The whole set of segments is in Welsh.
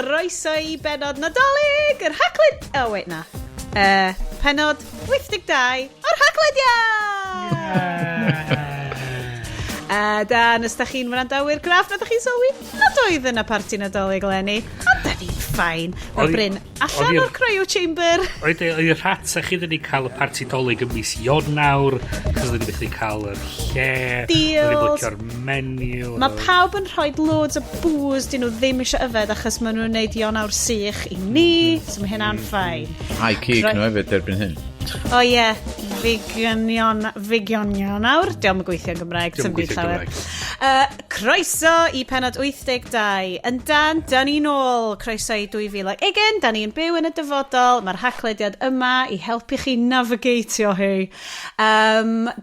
chroeso I bennod Nadolig, yr Hacled... Oh, wait, na. Pennod 82 o'r Haclediad! Dan, os da chi'n wrandawyr graff, na da chi'n sylwi, nad oedd yna parti Nadolig Lenny. Ond da ni'n ffain. O Bryn, allan o'r cryo chamber. Oedd i'r rhat a chi ddyn ni cael y parti dolig ym mis Ionawr, cos ddyn ni beth cael yr lle, ddyn ni blicio'r menu. Mae pawb yn rhoi loads o booze, dyn nhw ddim eisiau yfed achos maen nhw'n neud Ionawr sych I ni, so mae hynna'n ffain. Ai cig nhw hefyd erbyn hyn. O ie, figion Ionawr. Diolch yn gweithio yn Gymraeg, sy'n byd llawer. Croeso I pennod 82. Yn dan ni nôl. Croeso I 2020. Dan ni'n byw yn y dyfodol. Mae'r Haclediad yma I helpu chi navigatio hi.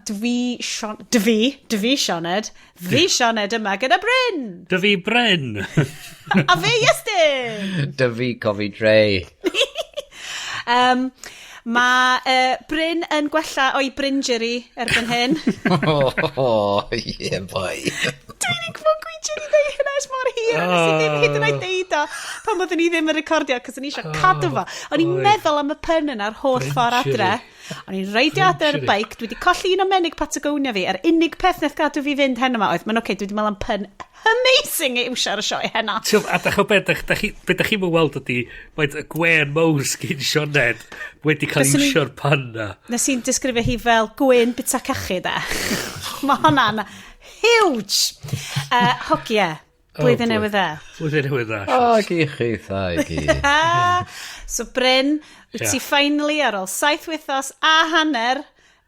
Dwi Sioned. Fi Sioned yma gyda Bryn. Dy Bryn. A fi Iestyn. Dy cofi dre. Mae Bryn yn gwella o'i Brynjury erbyn hyn. Yeah, boy. Dwi'n gwybod gwydion I ddeu hynna ys mor hir. Nes I ddim hyd yn oed deud o pan oeddwn I ddim yn recordio, cos o'n I eisiau cadw fo. O'n i'n meddwl am y pen yna'r holl ffordd adre. O'n i'n reidio adre ar y beic. Dwi wedi colli un o menig Patagonia fi. Yr unig peth nath gadw fi fynd hen yma oedd, mae'n oce, dwi wedi meddwl am pen amazing I iwsio ar y sioe hena. A da chi'n mynd weld ydi, mae y gwen mowr sgyn Sioned wedi cael iwsio'r pan na. Nes i'n disgrifio hi fel gwen bita cachu da. Mae hwnna'n huge. Hogia, blwyddyn newydd e. Blwyddyn newydd e. O, gych chi, thai, gych. So Bryn, wyt ti finally ar ôl 7 wythnos a hanner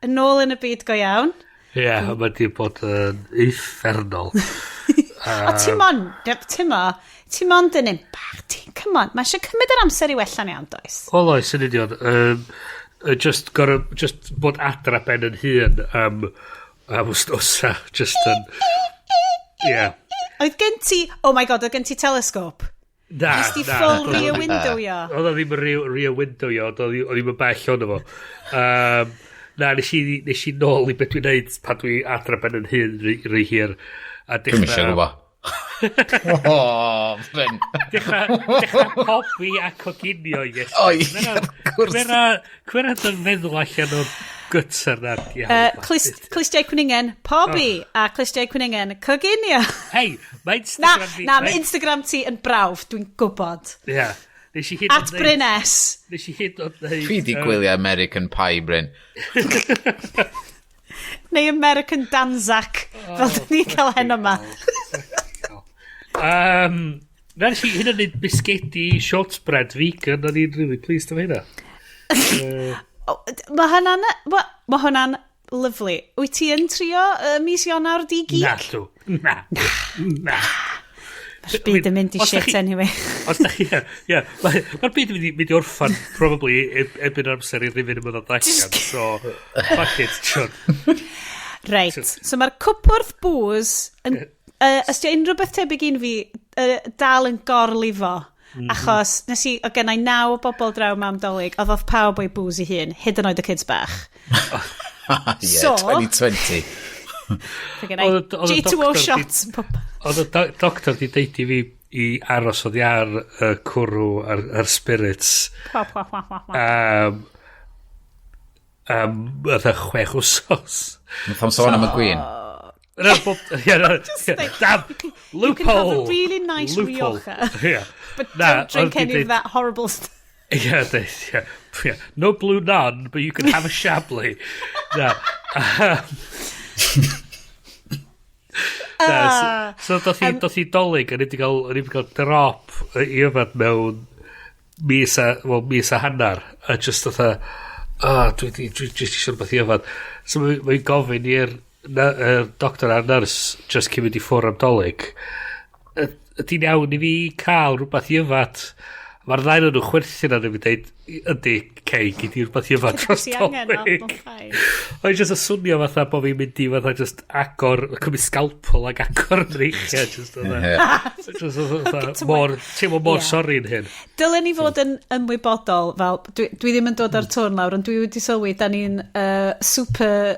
yn ôl yn y byd go iawn. Ie, mae wedi bod yn uffernol. O ti'n mond yn impact. Come on, mae eisiau cymryd yr amser I wella'n iawn, does? O, loes, yn union. Just bod adra ben yn hun am wsnosa. Just yn... Ie. Oedd gen ti... Oh my god, oedd gen ti telescope? Na. Nes ti full rear window ia? Oedd o ddim yn rear window ia, oedd o ddim yn bell ono fo. Na, nes I nôl I beth dwi'n neud pan dwi adra ben yn hun rhy hir. Dwi'n eisiau gwybod. Ben. Dechrau pobi a coginio, yes. O, ie, gwrs. Cwyrad yn meddwl allan o'r gytsar na. Clistiau cwningen, pobi, a clistiau cwningen, coginio. Hei, mae Instagram fi... Na, mae Instagram ti yn brawf, dwi'n gwybod. Ie. At Brynes. Nes I hyd o'n neud... Fi di gwylio American Pie, Bryn. Neu American Danzac, fel dyn ni cael hen yma. Nes I hyn yn neud bisgedi shortbread vegan, o'n i'n really pleased am hynna. Mae hwnna'n lyflu. Wyt ti yn trio mis Ionawr di gig? Na. Mae'r byd yn mynd I shit anyway. Os da chi, ie. Mae'r byd yn mynd I orffan, probably, ebyn amser I rifin ymwneud o dagan. So, fuck it, John. Reit. So mae'r cwpwrdd bŵs, ys di unrhyw beth tebyg un fi, dal yn gorlifo. Achos, nes I, o gennau 9 bobl draw mam dolyg, oedd pawb o'i bŵs I hun, hyd yn oed y kids bach. Yeah, 2020. G2O shots. Oedd y doctor di deud I fi I aros oedd ar cwrw ar spirits. Oedd y 6 wsos. Nath am sôn am y gwyn. Damn, loophole. You can have a really nice Rioja. But don't drink any of that horrible stuff. Yeah. No blue nun, but you can have a Chablis. No. So doth I dolyg yn wedi cael drop I yfad mewn mis a hannar a just dda dwi just eisiau rhywbeth I yfad so mae'n gofyn i'r doctor a'r nyrs just cymryd I ffwr am dolyg ydy'n iawn I fi cael rhywbeth I yfad mae'r ddau nhw'n chwerthin ar fi dweud ydy cei gyd I rhywbeth I yfad dros dolyg Oedd jyst y swnio fatha bod fi'n mynd I fatha just agor, cymryd scalpel ag agor yn reichia. Teimlo mor sori yn hyn. Dylen ni fod yn ymwybodol, fel, dwi ddim yn dod ar tôn lawr, ond dwi wedi sylwi, da ni'n super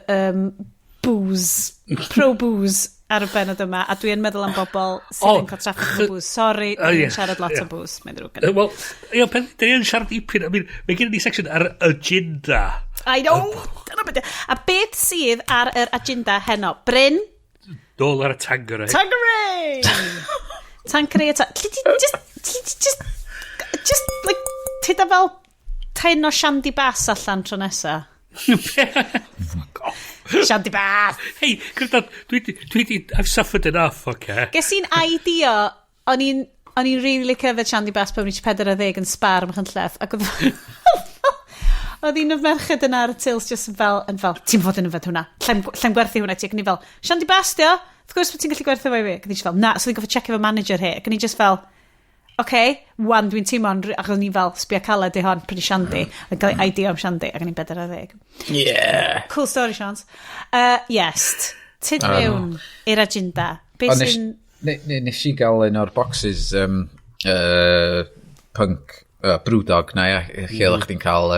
booze, pro booze ar y benod yma, a dwi'n meddwl am bobl sydd yn cael trafod o bws. Sori, dwi'n siarad lot o bws. Wel, dyn ni'n siarad ipyn. Mae gen i section ar agenda. I know. A beth sydd ar yr agenda heno? Bryn? Dol ar y Tangeray. Tangeray. Just, like, tyda fel ten o Shandy Bass allan tro nesa. Shandy Bass. Hei, Grydad, I've suffered enough, okay? Ges i'n idea, o'n i'n really licio fed Shandy Bass pan ni'n 40 yn Spar ym Machynlleth, ac oedd un o'r merched yna ar y tils just yn fel, ti'n fod yn yfed hwnna, llaim gwerthu hwnna ti, ac o'n i fel, Shandy Bass, dio? Of course, ti'n gallu gwerthu fo i fi? Ac o'n i just fel, na, so fi'n gofio check efo manager hi, ac o'n i just fel, wan, dwi'n teimlo'n, ac o'n i fel, sbio caled i hon, pryd i Shandy, ac gael ei idea am Shandy, ac o'n i'n 40. Yeah. Cool story, Sions. Yes, tyd mewn i'r agenda. Nes i gael un o'r boxes punk, brewdog na, lle o'ch chdi'n cael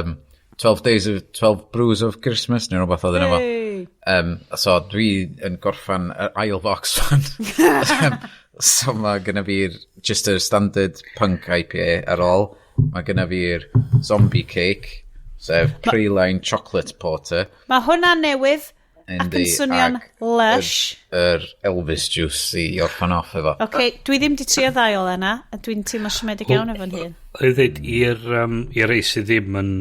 12 brews of Christmas, neu rhywbeth oedd yna fo. So dwi yn gorffan ail box fan. So mae gynna fi'r just y standard punk IPA ar ôl. Mae gynna fi'r zombie cake, sef pre-line chocolate porter. Mae hwnna newydd ac yn swnio'n lush. Yr Elvis juice i orffan off efo. Dwi ddim di trio ddau o lena, a dwi'n teimlo siomedig iawn efo'n hun. Oedd dweud, i'r rei sydd ddim yn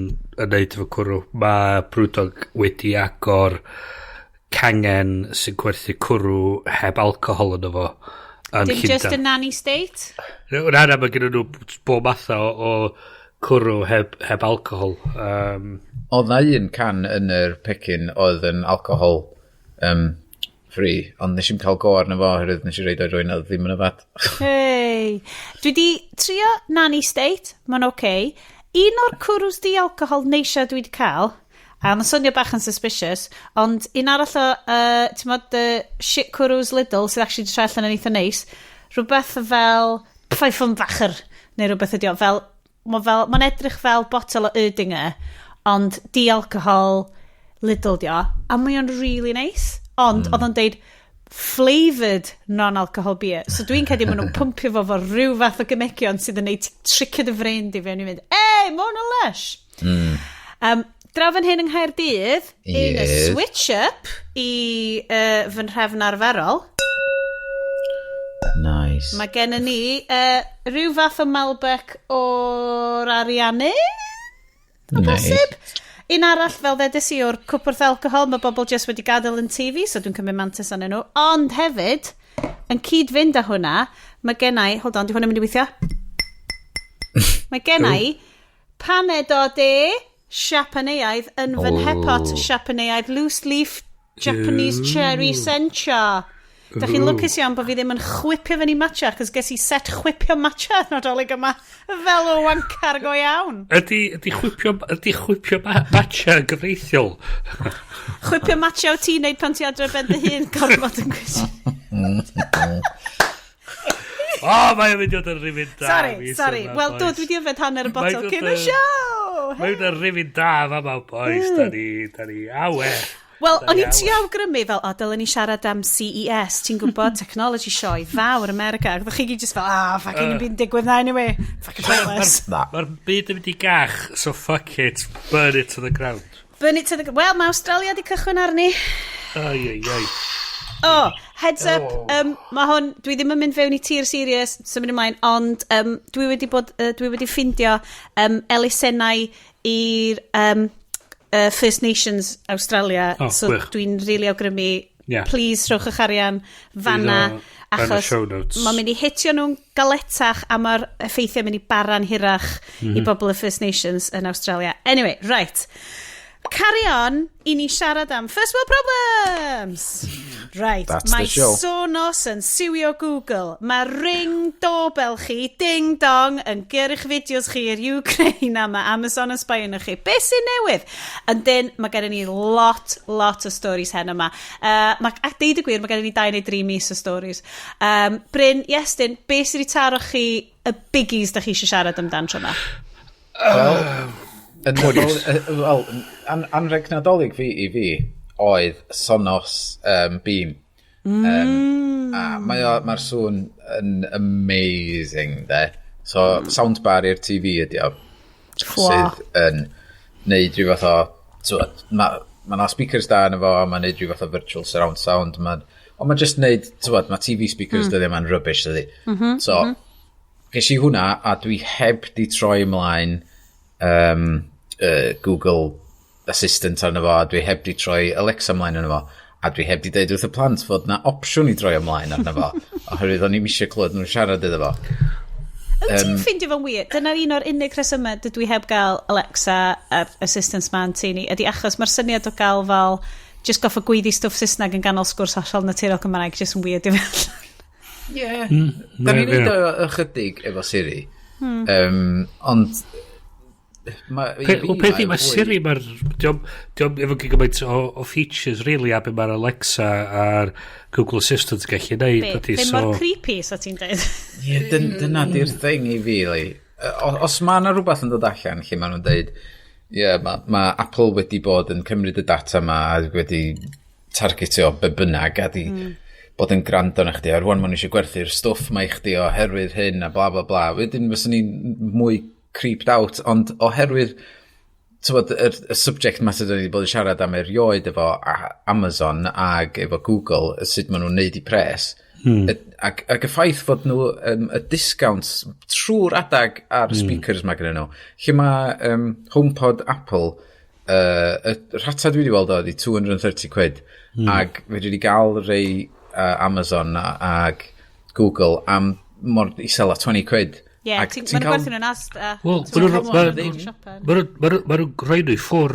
neud efo cwrw, mae Brewdog wedi agor cangen sy'n gwerthu cwrw heb alcohol yn efo. Dim just a nanny state? Na, mae gen nhw bob matha o cwrw heb alcohol. Oedd na un can yn yr pecyn oedd yn alcohol free, ond nes i'n cael go arno fo, hyrwydd nes i reid o'i rwy'n oedd ddim yn yfad. Hei, dwi di trio nanny state, mae'n Un o'r cwrws di alcohol neisia dwi di cael, a mae'n swnio bach yn suspicious, ond un arall o, ti'n modd, shit cwrws Lidl, sydd actually di troi allan yn eitha neis, rhywbeth fel pfeifon facher, neu rhywbeth ydi o, mae'n edrych fel botol o Erdinger, ond di alcohol Lidl di o, a mae'n really nice, ond oedd o'n deud flavoured non-alcohol beer. So dwi'n credu maen nhw'n pumpio fo rhyw fath o gymegion sydd yn neud tricio'r dy frein di fewn i fynd, mae hwnna'n lush. Draw fan hyn yng Nghaerdydd, in a switch-up i fy nhrefn arferol. Nice. Mae gen ni rhyw fath o Malbec o'r Ariannu. Bosib. Un arall fel ddedys i o'r cwpwrth alcohol, mae bobl just wedi gadael yn TV, so dwi'n cymryd mantis anyn nhw. Ond hefyd, yn cyd-fynd â hwnna, mae gennau, hold on, di hwnna'n mynd i weithio? Mae gennau paned o de Siapaneaidd yn fy nhepot Siapaneaidd loose leaf Japanese cherry sencha. Da chi'n lwcus iawn bod fi ddim yn chwipio fyny matcha, cos ges i set chwipio matcha nodolig yma fel o wancar go iawn. Ydy chwipio matcha yn gyfreithiol? Chwipio matcha o ti wneud pan ti adre ben dy hun gorfod yn gwrs. Mae'n mynd i oedd yn rifin da. Sorry. Wel, dwi wedi yfed hanner y botol cyn y siow. Mae'n mynd yn rifin da fama, boys. Da ni, awe. Wel, o'n i'n ti awgrymu fel, dylen ni siarad am CES, ti'n gwybod, technology sioe, fawr America, ac ddech chi just fel, fucking yn byd digwydd na anyway, fucking pointless. Mae'r byd yn mynd i gach, so fuck it, burn it to the ground. Wel, mae Australia di cychwyn arni. Heads up, mae hwn, dwi ddim yn mynd fewn i tir serious, symud ymlaen, ond dwi wedi ffindio elusennau i'r First Nations Australia, so dwi'n really awgrymu, please rhowch eich arian fanna, achos mae'n mynd i hitio nhw'n galetach a mae'r effeithiau mynd i bara'n hirach i bobl y First Nations yn Australia. Anyway, right. Carry on, i ni siarad am First World Problems. Right, mae Sonos yn siwio Google. Mae ring doorbell chi, ding dong, yn gyrru'ch fideos chi i'r Ukraine a mae Amazon yn sbio yn chi. Be sy'n newydd? And then, mae gen ni lot o stories hen yma. A deud y gwir, mae gen ni 2 neu 3 mis o stories. Bryn, Iestyn, be sydd wedi taro chi y biggies da chi eisiau siarad amdan tro yma? Anreg nadolig fi i fi oedd Sonos Beam. A mae'r sŵn yn amazing, de. So, soundbar i'r TV ydi o. Sydd yn neud rhyw fath o... Mae na speakers da yn efo, mae'n neud rhyw fath o virtual surround sound. Ond mae'n just neud, mae TV speakers dyddi mae'n rubbish, dyddi. So, ges i hwnna, a dwi heb di troi ymlaen Google Assistant arno fo, a dwi heb di troi Alexa ymlaen arno fo, a dwi heb di deud wrth y plant fod na opsiwn i droi ymlaen arno fo, oherwydd o'n i'n eisiau clywed nhw'n siarad iddo fo. Ti'n ffeindio fo'n wir? Dyna un o'r unig resymau dydw i heb gael Alexa a'r assistance man ti ni, ydy achos mae'r syniad o gael fel just goffa gweiddi stwff Saesneg yn ganol sgwrs hollol naturiol Cymraeg, just yn weird i fel. Ie. Da ni'n neud o ychydig efo Siri. Ond... Peth i mae Siri, diolch efo gymaint o features, really, a be mae'r Alexa a'r Google Assistant gallu neud. Be mor creepy, so ti'n dweud? Ie, dyna di'r thing i fi, os mae yna rhywbeth yn dod allan, lle maen nhw'n dweud, ie, mae Apple wedi bod yn cymryd y data yma, a wedi targetio be bynnag, a di bod yn gwrando na chdi, a rwan maen nhw eisiau gwerthu'r stwff mae i chdi oherwydd hyn, a bla bla bla. Wedyn, fyswn ni'n mwy creeped out, ond oherwydd y subject matter dyn ni wedi bod yn siarad am erioed efo Amazon ag efo Google, sut maen nhw'n neud i pres, ac y ffaith fod nhw y discounts trwy'r adag ar speakers mae gen nhw, lle mae HomePod Apple, y rhata dwi wedi weld o ydi £230, ag fe wedi gael rei Amazon ag Google am mor isel a £20. Ie, mae'n gwerthu'n yn Asda. Wel, mae nhw'n rhoi nhw i ffwr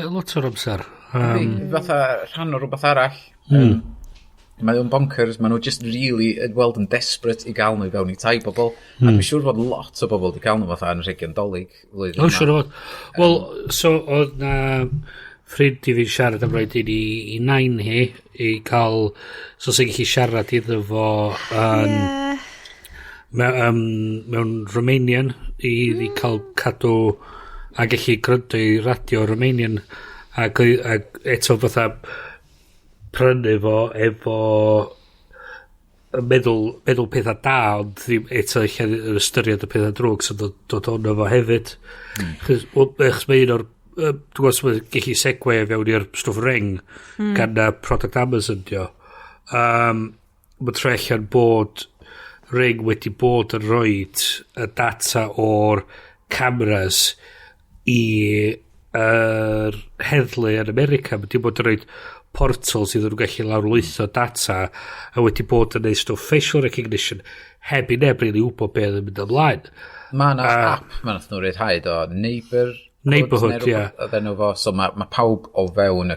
lot o'r amser. Fatha rhan o rhywbeth arall. Mae nhw'n bonkers, mae nhw just really weld yn desperate i gael nhw i fewn i tai bobl. A dwi'n siŵr fod lot o bobl wedi gael nhw fatha yn rhegyn dolyg. O, siŵr o fod. Wel, so oedd na ffrind i fi'n siarad am roed i nain hi i cael, so sy'n gallu siarad iddo fo yn... mewn Romanian i cael cadw a gallu gryndo i radio Romanian ac eto fatha prynu fo efo meddwl pethau da ond ddim eto yn ystyried y pethau drwg sy'n dod ono fo hefyd chos mae un o'r dwi'n gwybod sy'n gallu segwe fewn i'r stwff ring gan product Amazon dio mae trellian bod ring wedi bod yn roed y data o'r cameras i heddlu yn America. Wedi bod yn roed portals iddyn nhw gallu lawrlwytho data a wedi bod yn neud stwff facial recognition heb i neb rili wybod beth yn mynd ymlaen. Mae yna app mae'n nhw'n rhaid o Neighborhood, ie. So mae pawb o fewn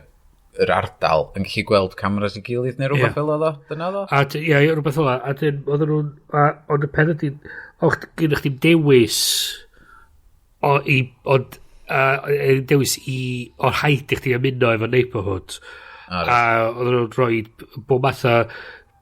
yr ardal yn gallu gweld cameras i gilydd neu rhywbeth fel o, dyna o? Ie, rhywbeth fel o. A dyn, oedden nhw'n... Ond y pen ydy... Gyda chdi dewis... Dewis i... O'r haid i chdi ymuno efo neighborhood. A oedden nhw'n rhoi bob math o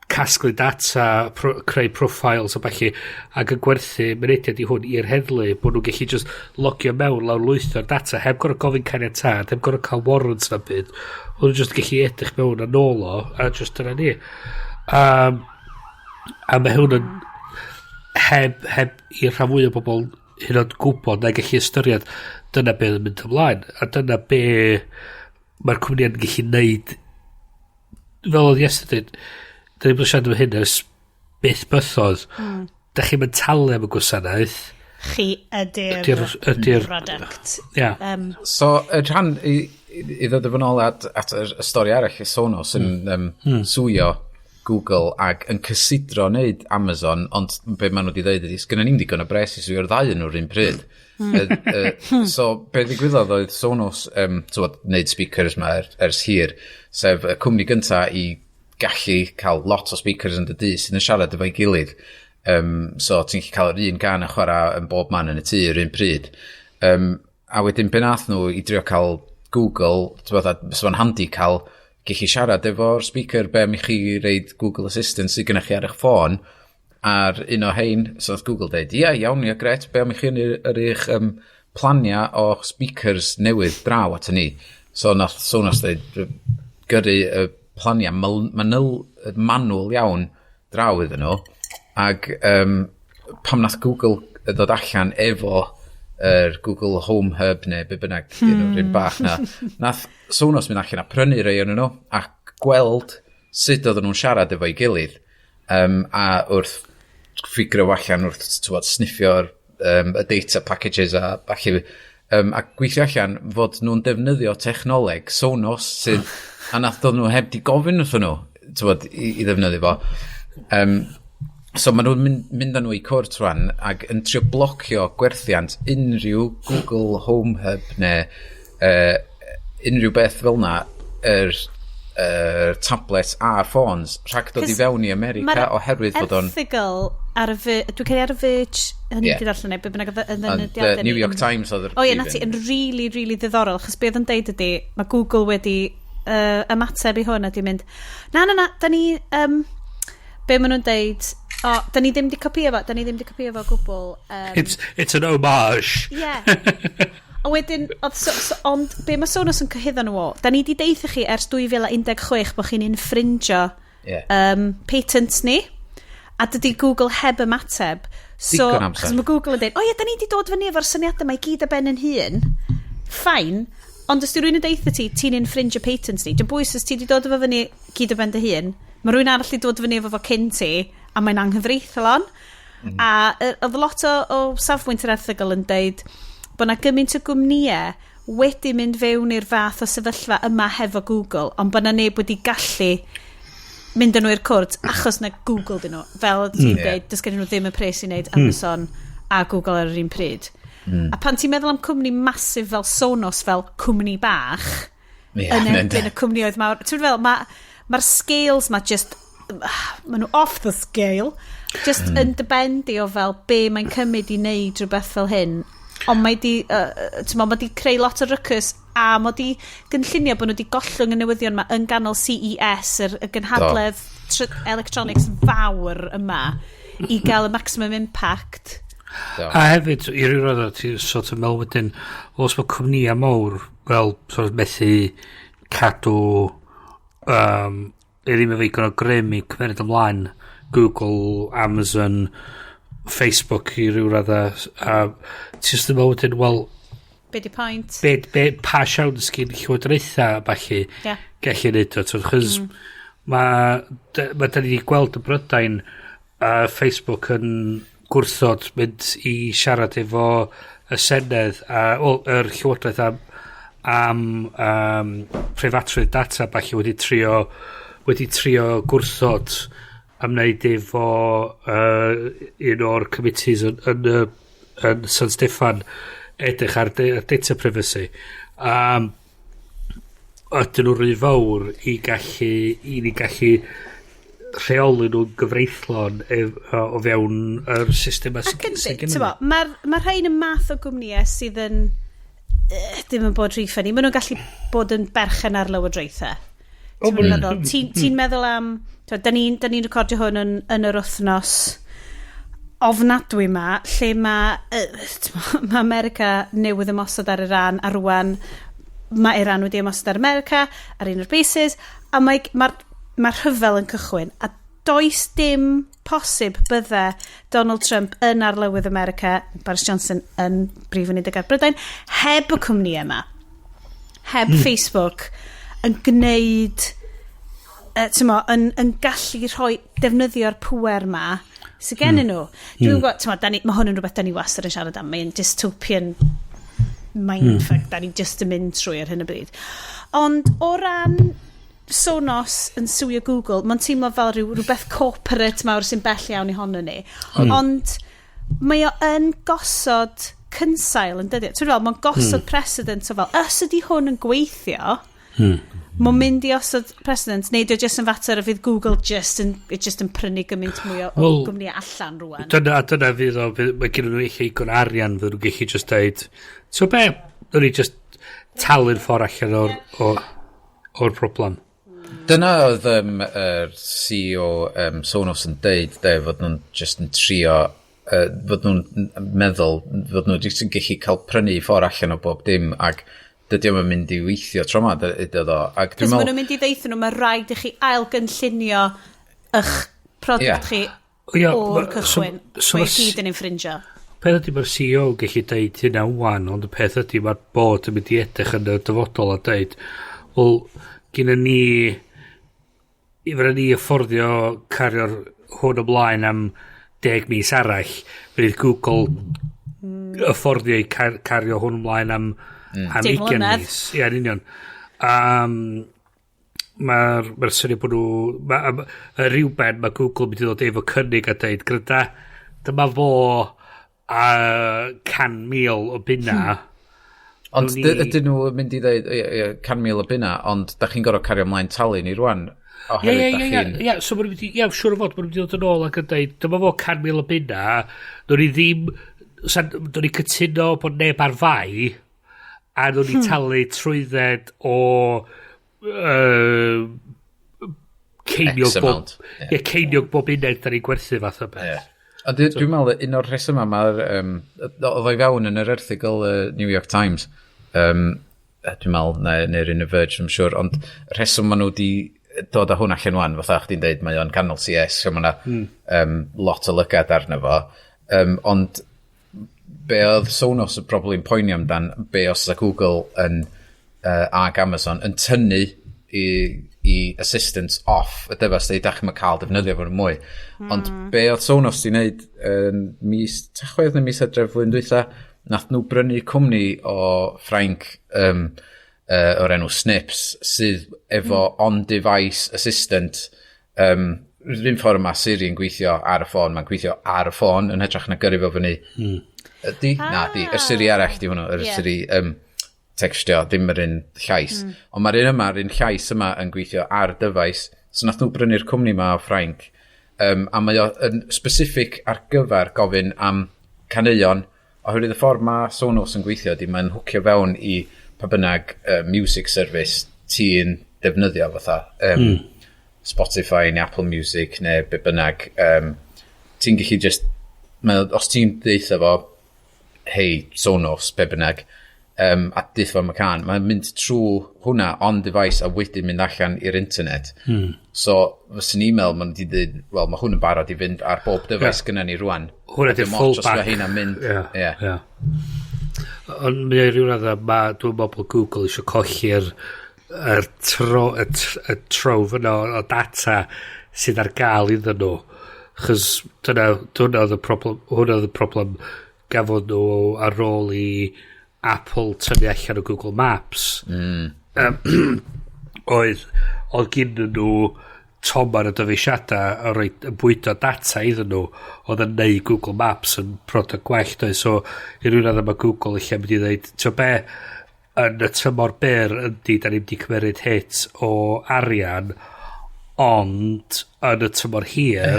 casglu data, creu profiles o falle, ac yn gwerthu mynediad i hwn i'r heddlu, bod nhw'n gallu just logio mewn lawrlwytho'r data, heb gorau gofyn caniatad, heb gorau cael warrants na byd. Oedd nhw'n just gallu edrych mewn a nôl o, a just dyna ni. A mae hwn yn heb i'r rhan fwy o bobl hyn o'n gwybod na gallu ystyried dyna beth yn mynd ymlaen. A dyna be mae'r cwmni yn gallu neud fel oedd Iestyn da ni'n bod siarad am hyn ers byth bythodd. Da chi'n mynd talu am y gwasanaeth. Chi ydy'r product. So, y rhan i ddod efo nôl at y stori arall, y Sonos yn siwio Google ac yn cysidro wneud Amazon, ond be maen nhw wedi dweud ydy, sgynna ni'n digon o bres i siwio'r ddau yn o'r un pryd. So, be ddigwyddodd oedd Sonos wneud speakers yma ers hir, sef y cwmni gyntaf i gallu cael lot o speakers yn dy dŷ sydd yn siarad efo'i gilydd. So, ti'n gallu cael yr un gan y chwarae yn bob man yn y tŷ yr un pryd. A wedyn, be nath nhw i drio cael Google, so'n handi cael gallu siarad efo'r speaker be am i chi reid Google Assistant sydd gennych chi ar eich ffôn ar un o hein, so oedd Google dweud, iawn, gret, be am i chi yn yr eich plania o speakers newydd draw at ni. So nath Sonos dweud, gyrru plania manwl iawn draw iddyn nhw, ac pam nath Google ddod allan efo Google Home Hub neu be bynnag rhywun bach na, nath Sonos mynd allan a prynu rei o'n nhw, ac gweld sut oedden nhw'n siarad efo'i gilydd, a wrth ffigro allan, wrth sniffio'r y data packages a falle, a gweithio allan fod nhw'n defnyddio technoleg Sonos sydd, a nath dod nhw heb di gofyn wrth nhw i ddefnyddio fo. So maen nhw'n mynd â nhw i cwrt rwan ac yn trio blocio gwerthiant unrhyw Google Home Hub neu unrhyw beth fel na tablets a'r ffôns rhag dod i fewn i America oherwydd fod o'n... Erthigol ar y... Dwi'n cael ar y Verge, hynny wedi darllen ei, be bynnag y New York Times oedd yr... O ie, nati, yn really, really ddiddorol, chos beth yn deud ydy, mae Google wedi ymateb i hwn a di mynd, na, da ni... be maen nhw'n deud... O, da ni ddim di copio fo gwbl. It's an homage. Yeah. A wedyn, ond be mae Sonos yn cyhyddo nhw o, da ni di deitha chi ers 2016 bod chi'n infringio patents ni, a dydy Google heb ymateb. So, chos mae Google yn dweud, o ie, da ni di dod fyny efo'r syniadau mae gyd a ben yn hun, ffain, ond os di rwy'n yn deitha ti, ti'n infringio patents ni, dy bwys os ti di dod efo fyny gyd a ben dy hun, mae rwy'n arall i dod fyny efo fo cyn ti, a mae'n anghyfreithlon on. A oedd lot o safbwynt yr erthygl yn deud, bod na gymaint o gwmnïau wedi mynd fewn i'r fath o sefyllfa yma hefo Google, ond bod na neb wedi gallu mynd â nhw i'r cwrt achos na Google dyn nhw. Fel ti'n dweud, dys gen nhw ddim y pres i wneud Amazon a Google ar yr un pryd. A pan ti'n meddwl am cwmni masif fel Sonos, fel cwmni bach, yn erbyn y cwmnioedd mawr, ti'n fel, mae'r scales ma just, maen nhw off the scale, just yn dybendi o fel be mae'n cymryd i wneud rhywbeth fel hyn. Ond mae di creu lot o rycus a mae di gynllunio bod nhw di gollwng y newyddion yma yn ganol CES, y gynhadledd electronics fawr yma, i gael y maximum impact. A hefyd, i ryw roedd ti sort of meddwl wedyn, os mae cwmnïau mawr fel sort of methu cadw ddim efo igon o grym i cymryd ymlaen Google, Amazon, Facebook i ryw radda, a ti jyst yn meddwl wedyn, wel, be di pwynt? Pa siawn sgyn llywodraetha falle gallu neud o, chos mae da ni wedi gweld y Brydain Facebook yn gwrthod mynd i siarad efo y Senedd a yr llywodraeth am preifatrwydd data falle wedi trio gwrthod am wneud efo un o'r committees yn San Steffan edrych ar data privacy. Ydyn nhw'n rhy fawr i ni gallu rheoli nhw'n gyfreithlon o fewn yr system Mae'r rhain yn math o gwmnïau sydd yn ddim yn bod rhy ffynnu. Maen nhw'n gallu bod yn berchen ar lywodraethau. Ti'n meddwl am... Da ni'n recordio hwn yn yr wythnos ofnadwy yma, lle mae America newydd ymosod ar Iran, a rwan mae Iran wedi ymosod ar America ar un o'r bases, a mae'r rhyfel yn cychwyn, a does dim posib bydde Donald Trump yn arlywydd America, Boris Johnson yn brif weinidog ar Brydain, heb y cwmni yma, heb Facebook, yn gwneud... yn gallu rhoi defnyddio'r pŵer ma sydd gennyn nhw. Dwi'n gwybod, mae hwn yn rhywbeth da ni wastad yn siarad am, mae'n dystopian mindfuck da ni just yn mynd trwy ar hyn y bryd. Ond o ran Sonos yn siwio Google, mae'n teimlo fel rhywbeth corporate mawr sy'n bell iawn i honno ni. Ond mae o yn gosod cynsail yn dydy. Mae'n gosod precedent o fel, os ydy hwn yn gweithio, mae'n mynd i osod precedent, neu dwi'n just yn fater a fydd Google just yn prynu gymaint mwy o gwmni allan rwan. Dyna fydd o, mae gen nhw eich eich arian fydd nhw'n gallu just dweud, so be, nhw'n ni just talu'r ffordd allan o'r problem. Dyna oedd CEO Sonos yn deud, fod nhw'n just yn trio, fod nhw'n meddwl, fod nhw'n just yn gallu cael prynu ffordd allan o bob dim, ac dydy o'n mynd i weithio tro yma, dydw o. Cos maen nhw'n mynd i ddeithio nhw, mae rhaid i chi ail gynllunio eich product chi o'r cychwyn. Mae gyd yn infringio. Peth ydy mae'r CEO yn gallu deud hynna wan, ond y peth ydy mae'r bod yn mynd i edrych yn y dyfodol a deud, wel, gyda ni, i fyrra ni afforddio cario'r hwn ymlaen am 10 mis arall, fydd Google afforddio i cario hwn ymlaen am 20 mis. Ie, yn union. Mae'r syniad bod nhw, rhywben mae Google mynd i ddod efo cynnig a deud, gyda, dyma fo 100,000 o bunna. Ond ydyn nhw mynd i ddeud 100,000 o bunna, ond da chi'n gorfod cario ymlaen talu ni rwan. Ie, so mae'n mynd i, siwr o fod, mae'n mynd i ddod yn ôl ac yn dweud, dyma fo 100,000 o bunna, dwi'n ni ddim, dwi'n ni cytuno bod neb ar fai, a dwi'n ni talu trwydded o ceiniog bob uned da ni'n gwerthu fath o beth. A dwi'n meddwl, un o'r rheswm yma, oedd o'i fewn yn yr erthigol New York Times, dwi'n meddwl, neu'r un y Verge, I'm sure, ond rheswm maen nhw wedi dod â hwn allan wan, fatha chdi'n deud, mae o'n canol CS, so mae yna lot o lygad arno fo, ond be oedd Sonos y broblem poeni amdan, be os oedd Google ag Amazon yn tynnu i assistance off y dyfas da i dach chi'n cael defnyddio fo'n mwy. Ond be oedd Sonos di wneud mis Tachwedd neu mis Hydref flwyddyn dwytha, nath nhw brynu cwmni o Ffrainc o'r enw Snips sydd efo on-device assistant rhywun ffordd mae Siri yn gweithio ar y ffôn, mae'n gweithio ar y ffôn yn hytrach na gyrru fo fyny. Na, yr Siri arall di hwnnw, yr Siri textio, ddim yr un llais. Ond mae'r un llais yma yn gweithio ar y dyfais, so nath nhw brynu'r cwmni yma o Ffrainc, a mae o'n specific ar gyfer gofyn am caneuon, oherwydd y ffordd mae Sonos yn gweithio, mae'n hwcio fewn i pa bynnag music service ti'n defnyddio fatha, Spotify neu Apple Music neu be bynnag, ti'n gallu just, os ti'n deitha fo, hei, Sonos, be bynnag, a dydd fo ma'n mae'n mynd trwy hwnna on-device a wedyn mynd allan i'r internet. So, fysyn e-mail, mae'n di dweud, wel, mae hwn yn barod i fynd ar bob device gyda ni rwan. Hwna di fallback. Ond mae'n rhywun adda, dwi'n meddwl bod Google eisiau colli'r trof yno o data sydd ar gael iddyn nhw. Chos hwnna oedd y problem gafodd nhw ar ôl i Apple tynnu allan o Google Maps. Oedd gyn nhw tomar y dyfeisiadau a roi bwydo data iddyn nhw oedd yn neud Google Maps yn product gwell dwi. So i rhywun adda mae Google eich mynd i ddeud tio be yn y tymor byr yndi da ni'n wedi cymryd hit o arian ond yn y tymor hir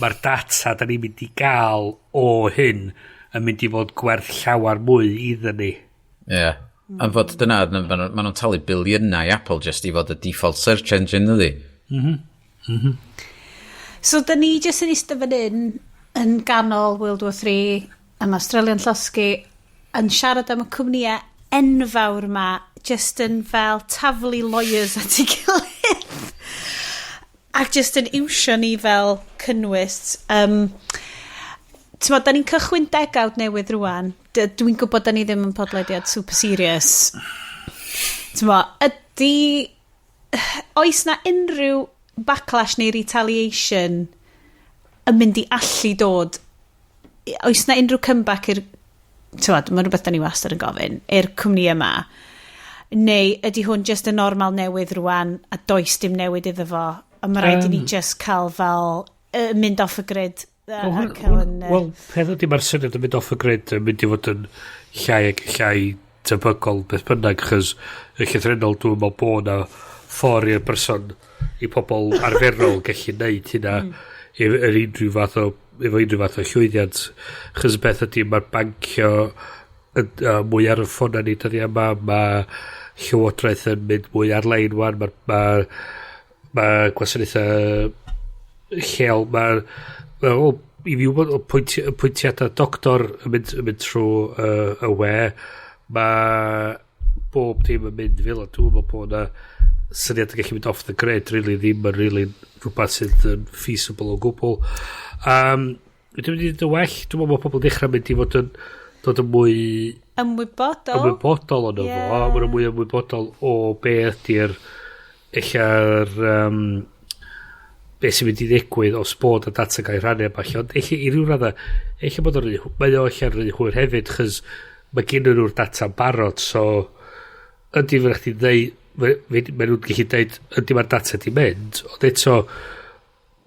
mae'r data da ni'n mynd i gael o hyn yn mynd i fod gwerth llawer mwy iddyn ni. Ie. Am fod dyna, maen nhw'n talu biliynau i Apple just i fod y default search engine ydi. So, da ni jyst yn eistedd fan hyn yn ganol World War III am Australian llosgi yn siarad am y cwmnïau enfawr yma jyst yn fel taflu lawyers at ei gilydd ac jyst yn iwsio ni fel cynnwys. Da ni'n cychwyn degawd newydd rwan. Dwi'n gwybod da ni ddim yn podlediad super serious. Oes na unrhyw backlash neu retaliation yn mynd i allu dod? Oes na unrhyw comeback i'r... Mae rhywbeth da ni wastad yn gofyn, i'r cwmni yma? Neu ydy hwn just y normal newydd rwan a does dim newid iddo fo? A mae rhaid i ni just cael fel mynd off y grid... Wel, peth ydy mae'r syniad yn mynd off y grid yn mynd i fod yn llai tebygol beth bynnag chys y llythrenol dwi'n meddwl bod na ffordd i'r person i pobl arferol gallu neud hynna efo unrhyw fath o llwyddiant chys y peth ydy mae'r bancio mwy ar y ffona ni dyddi yma mae llywodraeth yn mynd mwy ar-lein wan mae gwasanaethau lleol i fi wybod o pwyntiadau doctor yn mynd trwy y we mae bob dim yn mynd fel, dwi'n meddwl bod na syniad yn gallu mynd off the grid, really ddim yn really rhywbeth sydd yn feasible o gwbl. Dwi'n mynd i ddod yn well, dwi'n meddwl bod pobl dechrau mynd i fod yn dod yn mwy ymwybodol o'n efo, a mae'n mwy ymwybodol o be ydy'r beth sy'n mynd i ddigwydd os bod y data gael rhannu am allan. Ond i ryw radda, bod o'n mae o allan rydyn hwyr hefyd, chys mae gen nhw'r data yn barod, so ydy fy'n eich ti'n dweud, mae nhw'n gallu dweud, ydy mae'r data di mynd, ond eto,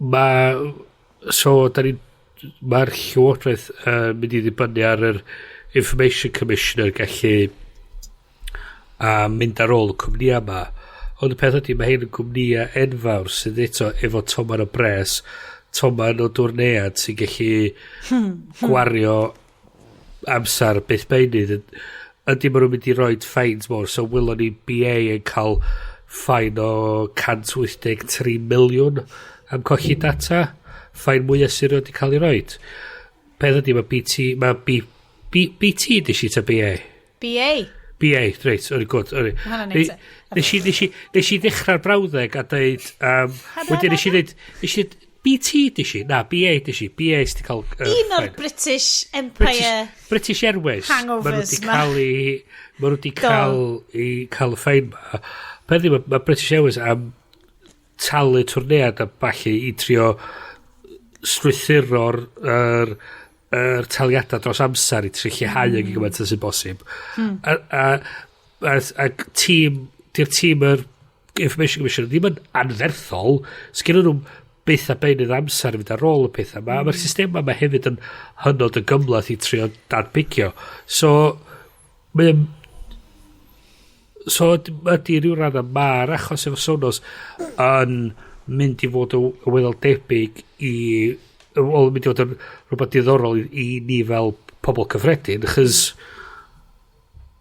mae'r llywodraeth mynd i ddibynnu ar yr Information Commissioner gallu mynd ar ôl y cwmnïau yma. Ond y peth ydy, mae hyn yn cwmnïau enfawr sydd eto efo toman o bres, toman o dwrnead sy'n gallu gwario amser beth beinydd. Ydy maen nhw'n mynd i roed fines mor, so wylwn ni BA yn cael ffain o 183 miliwn am colli data. Ffain mwyaf sy'n wedi cael ei roed. Peth ydy, mae BT ddys i ta BA? BA, reit, o'n i gwrdd. Nes i ddechrau'r brawddeg a dweud, wedyn nes i dweud, BT ddys i? Na, BA ddys i. BA sydd wedi cael... Un o'r British Empire... British Airways. Hangovers ma. Mae nhw wedi cael y ffain ma. Peddi, mae British Airways am talu twrnead a balli i trio strwythuro'r taliadau dros amser i tri lleihau yn gymaint sy'n bosib. Ac di'r tîm yr Information Commission ddim yn anferthol, sgyn nhw'n byth a beinydd amser i fynd ar ôl y pethau yma. Mae'r system yma hefyd yn hynod y gymlaeth i trio dadbygio. So ydy rhyw radda mae'r achos efo Sonos yn mynd i fod yn weddol debyg i mynd i fod yn rhywbeth diddorol i ni fel pobl cyffredin, achos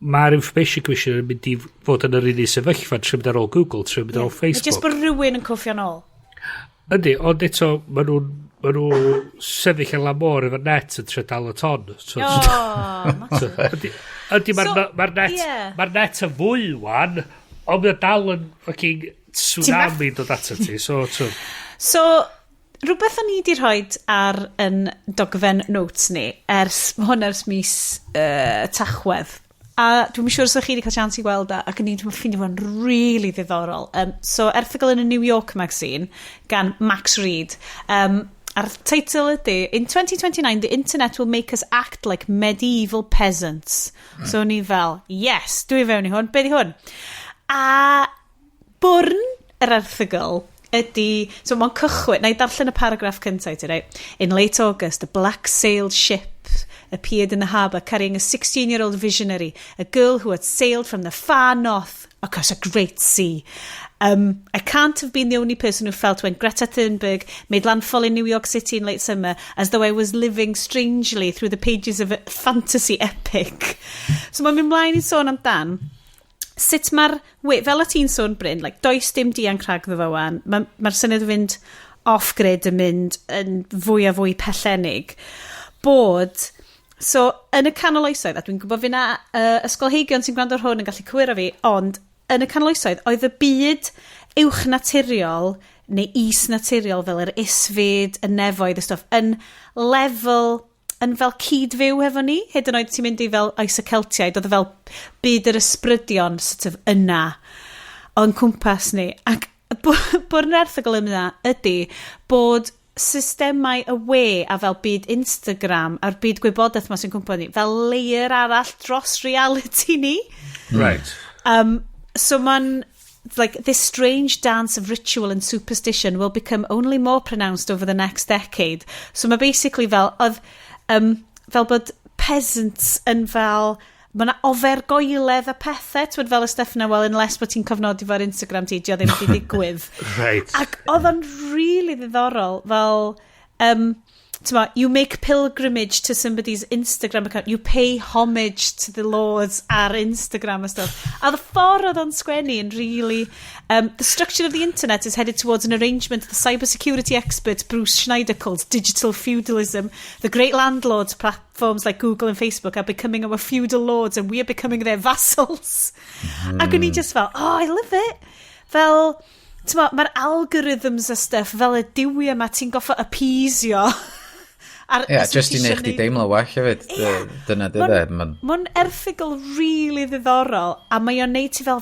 mae'r Information Commission yn mynd i fod yn yr unig sefyllfa trwy mynd ar ôl Google, trwy mynd ar ôl Facebook. Just bod rhywun yn cwffio nôl. Ydy, ond eto, maen nhw sefyll yn lamor efo net yn trwy dal y ton. Ydy, mae'r net yn fwy wan, ond mae'n dal yn fucking tsunami dod ato ti. So, rhywbeth o'n i wedi rhoi ar yn dogfen notes ni, hwn ers mis Tachwedd. A dwi'n siŵr os ydych chi wedi cael chance i gweld ac yn dwi'n ffeindio fo'n really ddiddorol. So, erthygl yn y New York magazine gan Max Reed. A'r teitl ydy, in 2029, the internet will make us act like medieval peasants. So, ni fel, yes, dwi fewn i hwn. Be di hwn? A bwrn yr erthygl ydy, so mae'n cychwyn, na i darllen y paragraff cyntaf ti, right? In late August, a black-sailed ship appeared in the harbour carrying a 16-year-old visionary, a girl who had sailed from the far north across a great sea. I can't have been the only person who felt when Greta Thunberg made landfall in New York City in late summer as though I was living strangely through the pages of a fantasy epic. So mae'n mynd mlaen i sôn amdan sut fel y ti'n sôn, Bryn, does dim dianc rhag ddo fo wan. Mae'r syniad o fynd off-grid yn mynd yn fwy a fwy pellenig. So, yn y canol oesoedd, a dwi'n gwybod fyna ysgolheigion sy'n gwrando ar hwn yn gallu cywiro fi, ond yn y canol oesoedd, oedd y byd uwch-naturiol neu is-naturiol fel yr isfyd, y nefoedd, y stwff, yn lefel yn fel cyd-fyw hefo ni, hyd yn oed ti'n mynd i fel oes y Celtiaid, oedd fel byd yr ysbrydion sort of yna o'n cwmpas ni. Ac bod yn erthygl yma ydy bod systemau y we a fel byd Instagram a'r byd gwybodaeth ma sy'n cwmpa ni, fel layer arall dros reality ni. Right. So man, this strange dance of ritual and superstition will become only more pronounced over the next decade. So ma basically fel bod peasants yn fel mae yna ofergoeledd a pethau, twyd fel y stuff yna, well, unless bod ti'n cofnodi fo'r Instagram ti, dio ddim wedi digwydd. Right. Ac oedd o'n really ddiddorol, fel, you make pilgrimage to somebody's Instagram account, you pay homage to the lords ar Instagram and stuff. A the ffordd oedd o'n sgwennu yn really... the structure of the internet is headed towards an arrangement of the cybersecurity expert Bruce Schneider calls digital feudalism. The great landlords platforms like Google and Facebook are becoming our feudal lords and we are becoming their vassals. Ac o'n i just fel, I love it. Fel... Mae'r algorithms a stuff fel y diwy yma ti'n goffa appeasio. Just i neud chdi deimlo well hefyd. Dyna dyda. Mae'n erthigol really ddiddorol a mae o'n neud ti fel,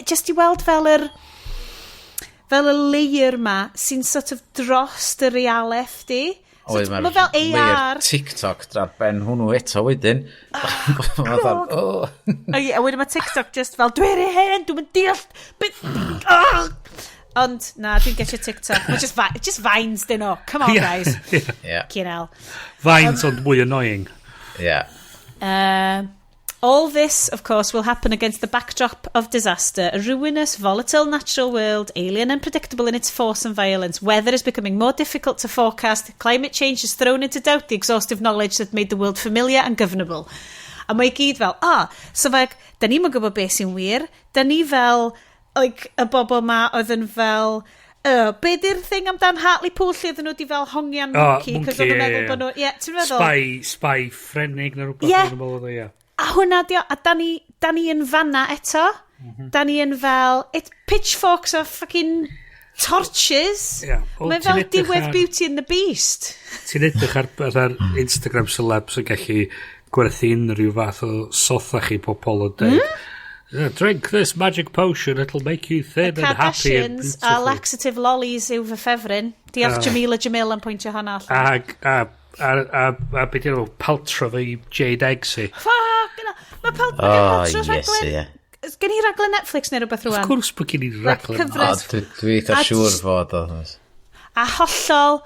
just i weld fel y layer ma sy'n sort of drost y realeth di. Oedd mae'r layer TikTok dra'r ben hwnnw eto wedyn. Wedyn mae TikTok just fel, dwi'n ei hen, dwi'n deall. Ond, na, dwi'n gesio TikTok. Mae just Vines, dyn nhw. Come on, guys. Cynel. Vines ond mwy annoying. All this, of course, will happen against the backdrop of disaster, a ruinous, volatile natural world, alien and predictable in its force and violence. Weather is becoming more difficult to forecast. Climate change has thrown into doubt the exhaustive knowledge that made the world familiar and governable. A mae gyd fel, so fe, da ni'n gwybod beth sy'n wir, da ni fel... like, y bobl ma oedd yn fel be di'r thing amdan Hartlepool lle oedd nhw di fel hongian monkey cos oedd yn meddwl bod nhw ti'n meddwl spy ffrenig na rhywbeth a hwnna a da ni yn fanna eto da ni yn fel pitchforks of fucking torches mae fel diwedd Beauty and the Beast ti'n edrych ar Instagram celebs yn gallu gwerthu unrhyw fath o sotha chi pobl o dweud drink this magic potion, it'll make you thin and happy and beautiful. A laxative lollies yw fy ffefryn. Diolch Jamila Jamil yn pwyntio hwnna allan. A beth yw'n paltro fe i Jade Eggsy. Fuck, mae paltro rhaglen. Gen i raglen Netflix neu rhywbeth rwan? Of course bod gen i raglen. Dwi eitha siŵr fod o. A hollol...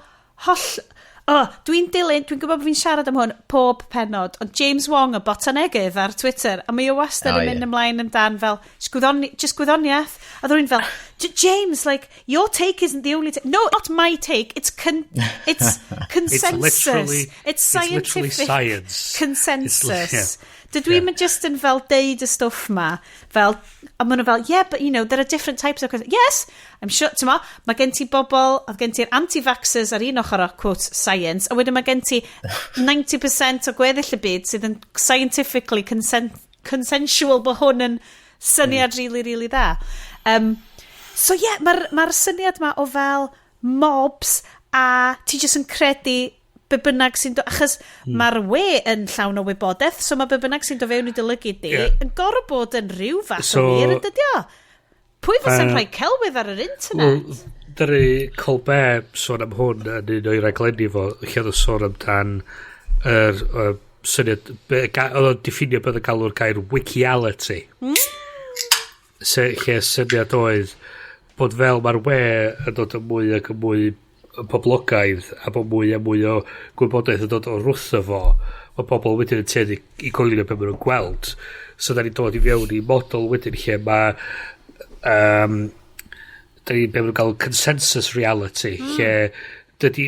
dwi'n gwybod bod fi'n siarad am hwn pob pennod, ond James Wong y botanegydd ar Twitter, a mae o wastad yn mynd ymlaen amdan fel, just gwyddoniaeth, a ddwy'n fel, James, like, your take isn't the only take. No, not my take, it's consensus. It's scientific science. Consensus. Dydw i'n just yn fel deud y stwff ma, fel, a maen nhw fel, but you know, there are different types of... Yes, I'm sure, mae gen ti bobl, a gen ti'r anti-vaxxers ar un ochr o, quote, science, a wedyn mae gen ti 90% o gweddill y byd sydd yn scientifically consensual bod hwn yn syniad really, really dda. So mae'r syniad ma o fel mobs, a ti just yn credu be bynnag sy'n do... Achos mae'r we yn llawn o wybodaeth, so mae be bynnag sy'n do fewn i dylygu di, yn gorau bod yn rhyw fath o wir yn dydio. Pwy fysa'n rhoi celwydd ar yr internet? Dyna Colbert sôn am hwn yn un o'i raglenni fo, lle oedd sôn amdan yr syniad, oedd o'n diffinio bydd yn galw'r gair wikiality. Lle syniad oedd bod fel mae'r we yn dod yn mwy ac yn mwy poblogaidd a bod mwy a mwy o gwybodaeth yn dod o wrtho fo mae pobl wedyn yn teddu i coelio beth maen nhw'n gweld so da ni'n dod i fewn i model wedyn lle mae da ni'n beth maen nhw'n gael consensus reality lle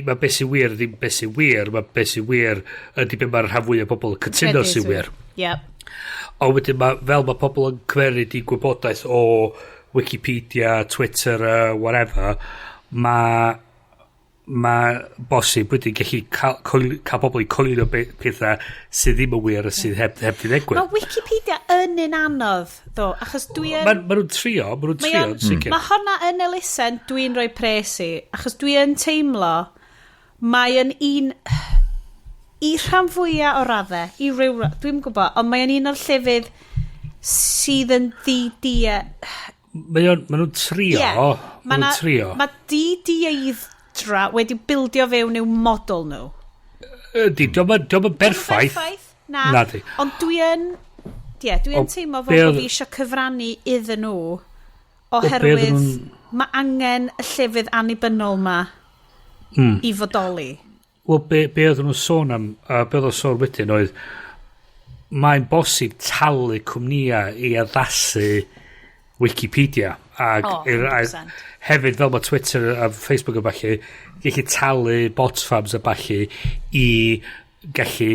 mae beth sy'n wir ddim beth sy'n wir mae beth sy'n wir ydy beth mae'r rhan fwy o pobl yn cytuno sy'n wir o wedyn fel mae pobl yn cymeryd i gwybodaeth o Wikipedia, Twitter, whatever mae bosib wedyn gallu cael pobl i coelio pethau sydd ddim yn wir a sydd heb di ddegwydd. Mae Wikipedia yn un anodd, ddo, achos dwi'n... Mae nhw'n trio, yn sicr. Mae honna yn elusen dwi'n rhoi presi, achos dwi'n teimlo mae yn un... I rhan fwyaf o raddau, i ryw... Dwi'n gwybod, ond mae yn un o'r llefydd sydd yn DDIM... Mae nhw'n trio. Mae DDIM wedi bildio fewn i'w model nhw. Diolch yn berffaith. Na. Ond dwi'n teimlo fod fi eisiau cyfrannu iddyn nhw oherwydd mae angen y llefydd annibynnol ma i fodoli. Wel, be oedd nhw'n sôn am, be oedd nhw'n sôn wedyn oedd mae'n bosib talu cwmnïau i addasu Wikipedia. Ag, 100%. hefyd, fel mae Twitter a Facebook a falle, gallu talu bot farms a falle i gallu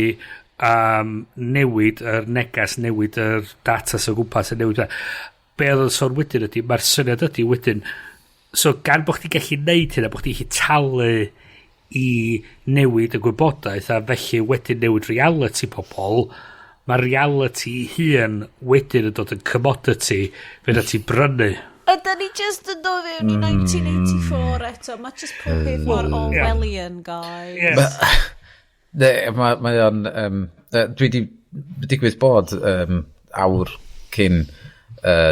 newid yr negas, newid yr data sy'n gwmpas a newid. Be oedd yn sôn wedyn ydy, mae'r syniad ydy wedyn, so gan bod chdi gallu neud hynna, bod chdi gallu talu i newid y gwybodaeth a felly wedyn newid reality pobl, mae reality hun wedyn yn dod yn commodity fe na ti brynu. Yda ni just yn dod fewn i 1984 eto. Mae just pob peth mor Orwellian, guys. Mae o'n... Dwi wedi digwydd bod awr cyn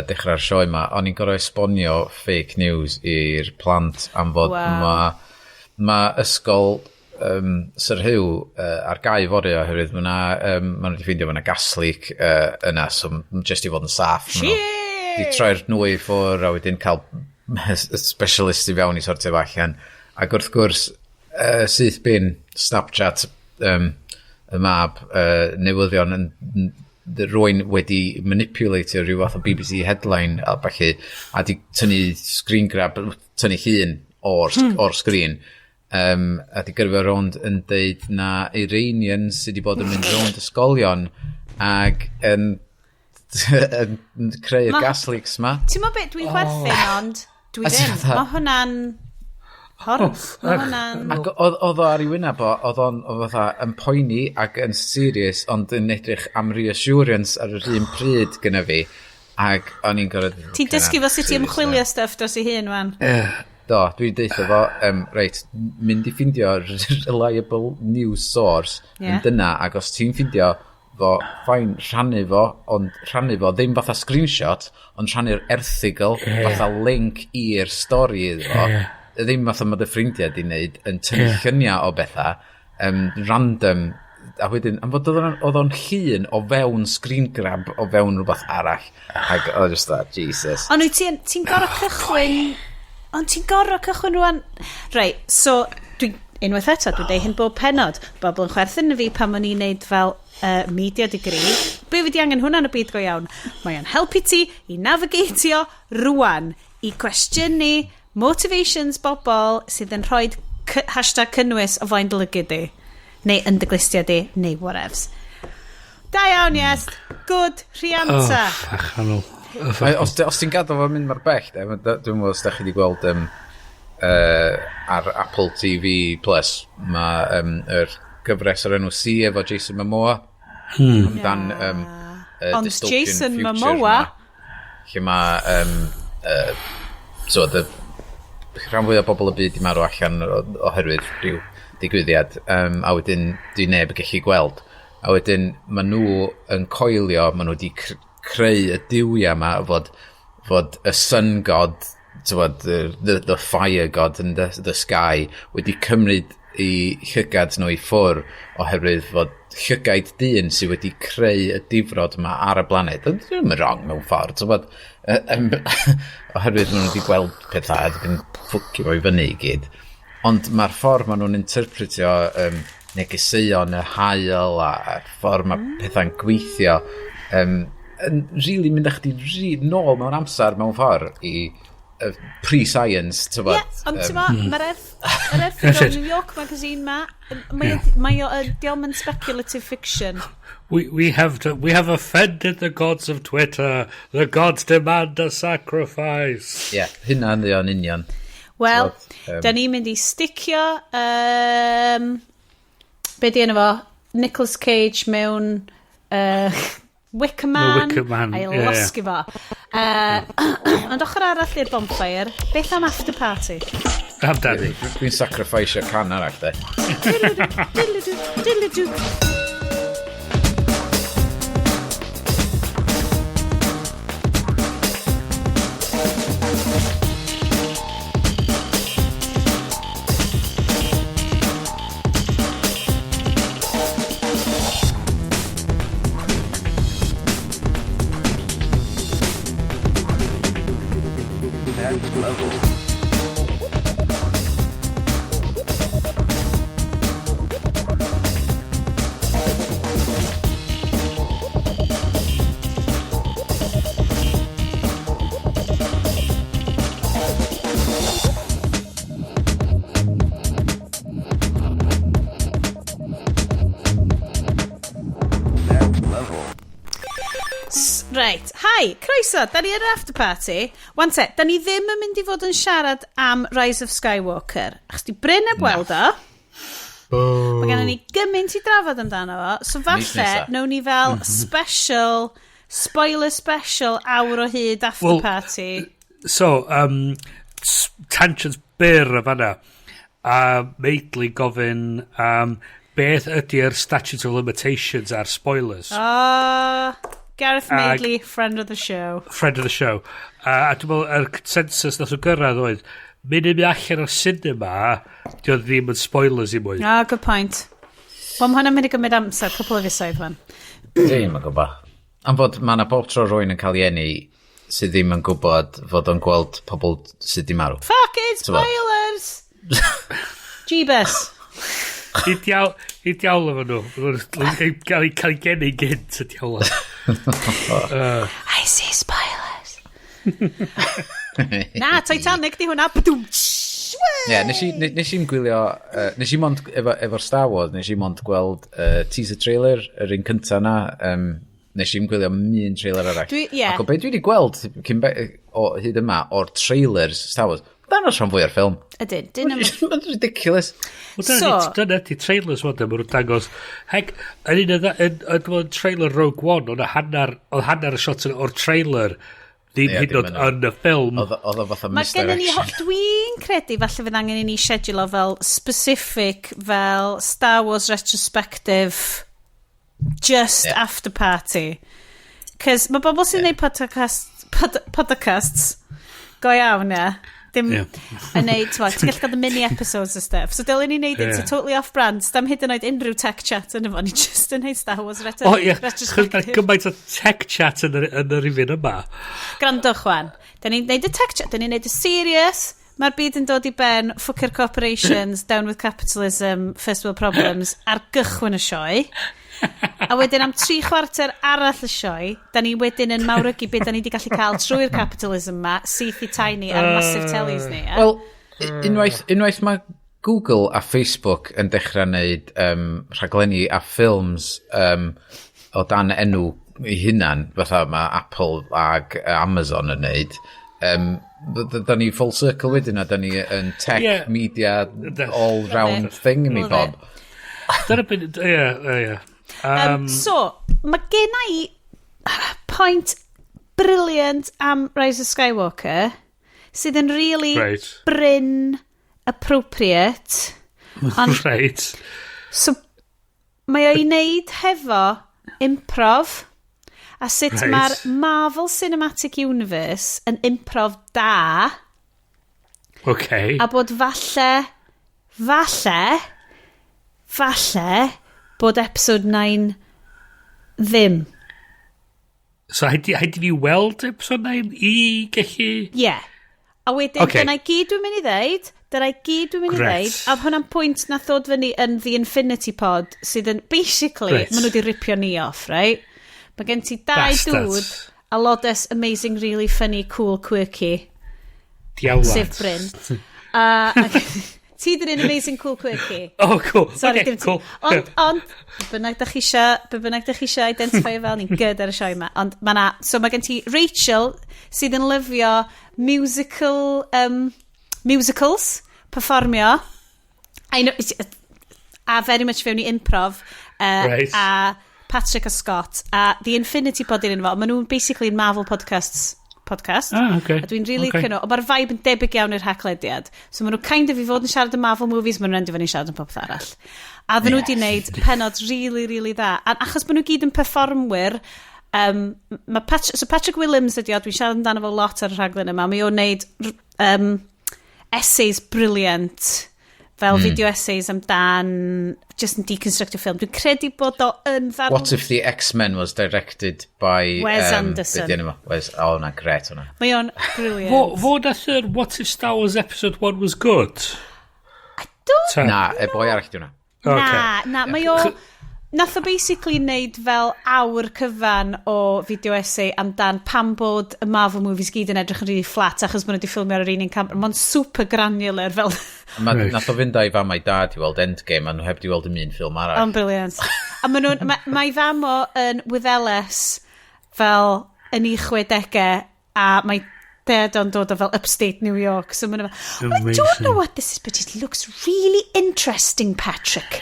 dechrau'r sioe yma, o'n i'n gorau esbonio fake news i'r plant am fod mae ysgol Sir Hyw ar gau fori oherwydd maen nhw wedi ffeindio mae'na gas leak yna, so just i fod yn saff. Di troi'r nwy ffwr a wedyn cael specialist i fewn i sortio fe allan. Ac wrth gwrs, syth bin Snapchat y mab newyddion yn rwy'n wedi manipulatio rhyw fath o BBC headline a falle, a di tynnu screen grab, tynnu llun o'r sgrin, a di gyrfa rownd yn deud na Iranians sydd wedi bod yn mynd rownd ysgolion ag yn creu'r gas leaks ma. Ti'n meddwl beth dwi'n chwerthin, ond dwi ddim. Mae hwnna'n horf. Ac oedd o ar ei wyneb o, oedd o'n fatha yn poeni ac yn serious, ond yn edrych am reassurance ar yr un pryd gyda fi, ac o'n i'n gorfod... Ti'n dysgu fel sut i ymchwilio stuff dros ei hun, wan? Do, dwi'n deitha fo, reit, mynd i ffindio reliable news source yn dyna, ac os ti'n ffindio fo, ffain, rhannu fo, ond rhannu fo, ddim fatha screenshot, ond rhannu'r erthigol, fatha link i'r stori iddo, ddim fatha mae dy ffrindiau di wneud yn tynnu lluniau o bethau random a wedyn am fod oedd o'n llun o fewn screen grab o fewn rhywbeth arall ac oedd just that, Jesus. Ond ti'n gorau cychwyn rwan reit, so unwaith eto dwi'n deud hyn bob pennod bobl yn chwerthin y fi pan o'n i'n neud fel media degree be fi di angen hwnna'n y byd go iawn mae o'n helpu ti i navigatio rwan i cwestiynu motivations bobl sydd yn rhoi hashtag cynnwys o flaen dylygu di neu yn dyglustia di neu whatevs. Da iawn, yes, good rhianta. Os ti'n gadw fo'n mynd mae'r bell dwi'n meddwl os da chi wedi gweld ar Apple TV Plus mae gyfres o'r enw C efo Jason Momoa amdan ond Jason Momoa lle mae rhan fwy o bobl y byd i marw allan oherwydd rhyw digwyddiad a wedyn di neb yn gallu gweld a wedyn maen nhw yn coelio maen nhw wedi creu y diwia yma fod y sun god the fire god in the sky wedi cymryd i llygad nhw i ffwr oherwydd fod llygaid dyn sydd wedi creu y difrod yma ar y blaned ddim yn wrong mewn ffordd oherwydd maen nhw wedi gweld pethau a yn ffwcio i fyny i gyd ond mae'r ffordd maen nhw'n interpretio negeseuon y hael a ffordd mae pethau'n gweithio yn really mynd â chdi nôl mewn amser mewn ffordd i pre-science ond mae'r erthig o New York Magazine mae o diolch yn speculative fiction. We have offended the gods of Twitter. The gods demand a sacrifice. Hynna yn ddion union. Wel, da ni'n mynd i sticio be di enw fo Nicolas Cage mewn Wicker Man a'i losgi fo ond ochr arall i'r bonfire beth am afterparty? Amdani dwi'n sacrificeio can arall de diddly-doo. Shwmai, croeso, da ni yn yr afterparty. Wan te, da ni ddim yn mynd i fod yn siarad am Rise of Skywalker. Achos di Bryn y gweld o. Mae gennym ni gymaint i drafod amdano fo. So falle, nawn ni fel special, spoiler special, awr o hyd afterparty. So, tangents byr y fanna. Meidli gofyn beth ydy'r statute of limitations ar spoilers. Gareth Maidley, friend of the show. Friend of the show. A dwi'n meddwl, yr consensus nath o gyrraedd oedd, mynd i mi allan o'r cinema, diolch ddim yn spoilers i mwy. Good point. Wel, mae hwnna'n mynd i gymryd amser, cwpl o fisoedd fan. Ddim yn gwybod. Am fod mae yna bob tro rwy'n yn cael ei eni sydd ddim yn gwybod fod o'n gweld pobl sydd di marw. Fuck it, spoilers! Jeebus. I diawl efo nhw. Cael ei geni gynt y diawl. I see spoilers. Na, Titanic di hwnna. Ie, nes i'n gwylio, nes i mond efo'r Star Wars, nes i mond gweld teaser trailer, yr un cynta na, nes i'n gwylio un trailer arall. Ac o beth dwi wedi gweld o hyd yma o'r trailers Star Wars, dan o'r rhan fwy o'r ffilm. Ydyn. Mae'n ridiculous. Dyna ti trailers fod yn mwyn dangos. Heg, yn trailer Rogue One, oedd hanner y shot o'r trailer ddim hyd yn y ffilm. Oedd o fatha misdirection. Dwi'n credu falle fydd angen i ni schedule o fel specific, fel Star Wars retrospective, just after party. Cos mae bobl sy'n neud podcasts go iawn, dim yn neud, ti'n gallu cael y mini episodes o stuff. So dylen ni neud it totally off-brand. Stam hyd yn oed unrhyw tech chat yn efo, ni just yn neud Star Wars retrospective. Gymaint o tech chat yn yr rifin yma. Grandwch, wan. Da ni'n neud y tech chat, da ni'n neud y serious. Mae'r byd yn dod i ben, fucker corporations, down with capitalism, first world problems, ar gychwyn y sioe. A wedyn am 3 chwarter arall y sioe, da ni wedyn yn mawrygu beth da ni wedi gallu cael trwy'r capitalism ma, syth i tiny ar massive tellies ni. Wel, unwaith mae Google a Facebook yn dechrau wneud rhaglenni a ffilms o dan enw ei hunan, fatha mae Apple ag Amazon yn wneud, da ni full circle wedyn a da ni yn tech, media, all-round thing i mi bob. Dyna byd, ie. So, mae gen i point brilliant am Rise of Skywalker sydd yn really Bryn appropriate. So, mae o'i wneud hefo improv a sut mae'r Marvel Cinematic Universe yn improv da. A bod falle bod episode 9 ddim. So, haid i fi weld episode 9 i gallu? Ie. A wedyn, dyna i gyd dwi'n mynd i ddeud, a hwnna'n pwynt na ddod fyny yn The Infinity Pod, sydd yn, basically, maen nhw wedi ripio ni off, right? Mae gen ti 2 dŵd, a lodes amazing, really funny, cool, quirky. Diawad. Sef Bryn. Ti dyn yn amazing, cool, quirky. Oh, cool. Sorry, okay, cool. Ond, bynnag da chi eisiau identifio fel ni'n gyda'r y sioe yma. Ond so mae gen ti Rachel sydd yn lyfio musicals, performio, a very much fewn i improv, a Patrick a Scott, a The Infinity Pod yn fo. Maen nhw'n basically in Marvel podcast. A dwi'n really cyno. O mae'r vibe yn debyg iawn i'r Haclediad. So maen nhw kind of i fod yn siarad y Marvel movies, maen nhw'n endio fan i siarad yn popeth arall. A ddyn nhw wedi wneud penod really, really dda. A achos maen nhw gyd yn performwyr, so Patrick Williams ydi o, dwi'n siarad amdano fo lot ar y rhaglen yma. Mae o'n wneud essays brilliant, fel video essays amdan just yn deconstructive film. Dwi'n credu bod o yn ddarn... What if the X-Men was directed by... Wes Anderson. Na, gret hwnna. Mae o'n brilliant. Fod athyn What if Star Wars Episode 1 was good? I don't know. Na, boi arall di hwnna. Na, mae o... Nath o basically wneud fel awr cyfan o video essay amdan pam bod y Marvel movies gyd yn edrych yn really flat achos maen nhw wedi ffilmio ar yr un camera. Mae'n super granular fel... Nath o fynd â'i fam a'i dad i weld Endgame a nhw heb di weld ym un ffilm arall. Brilliant. A mae fam o yn Wyddeles fel yn ei 60au, a mae dad o'n dod o fel upstate New York. So I don't know what this is, but it looks really interesting, Patrick.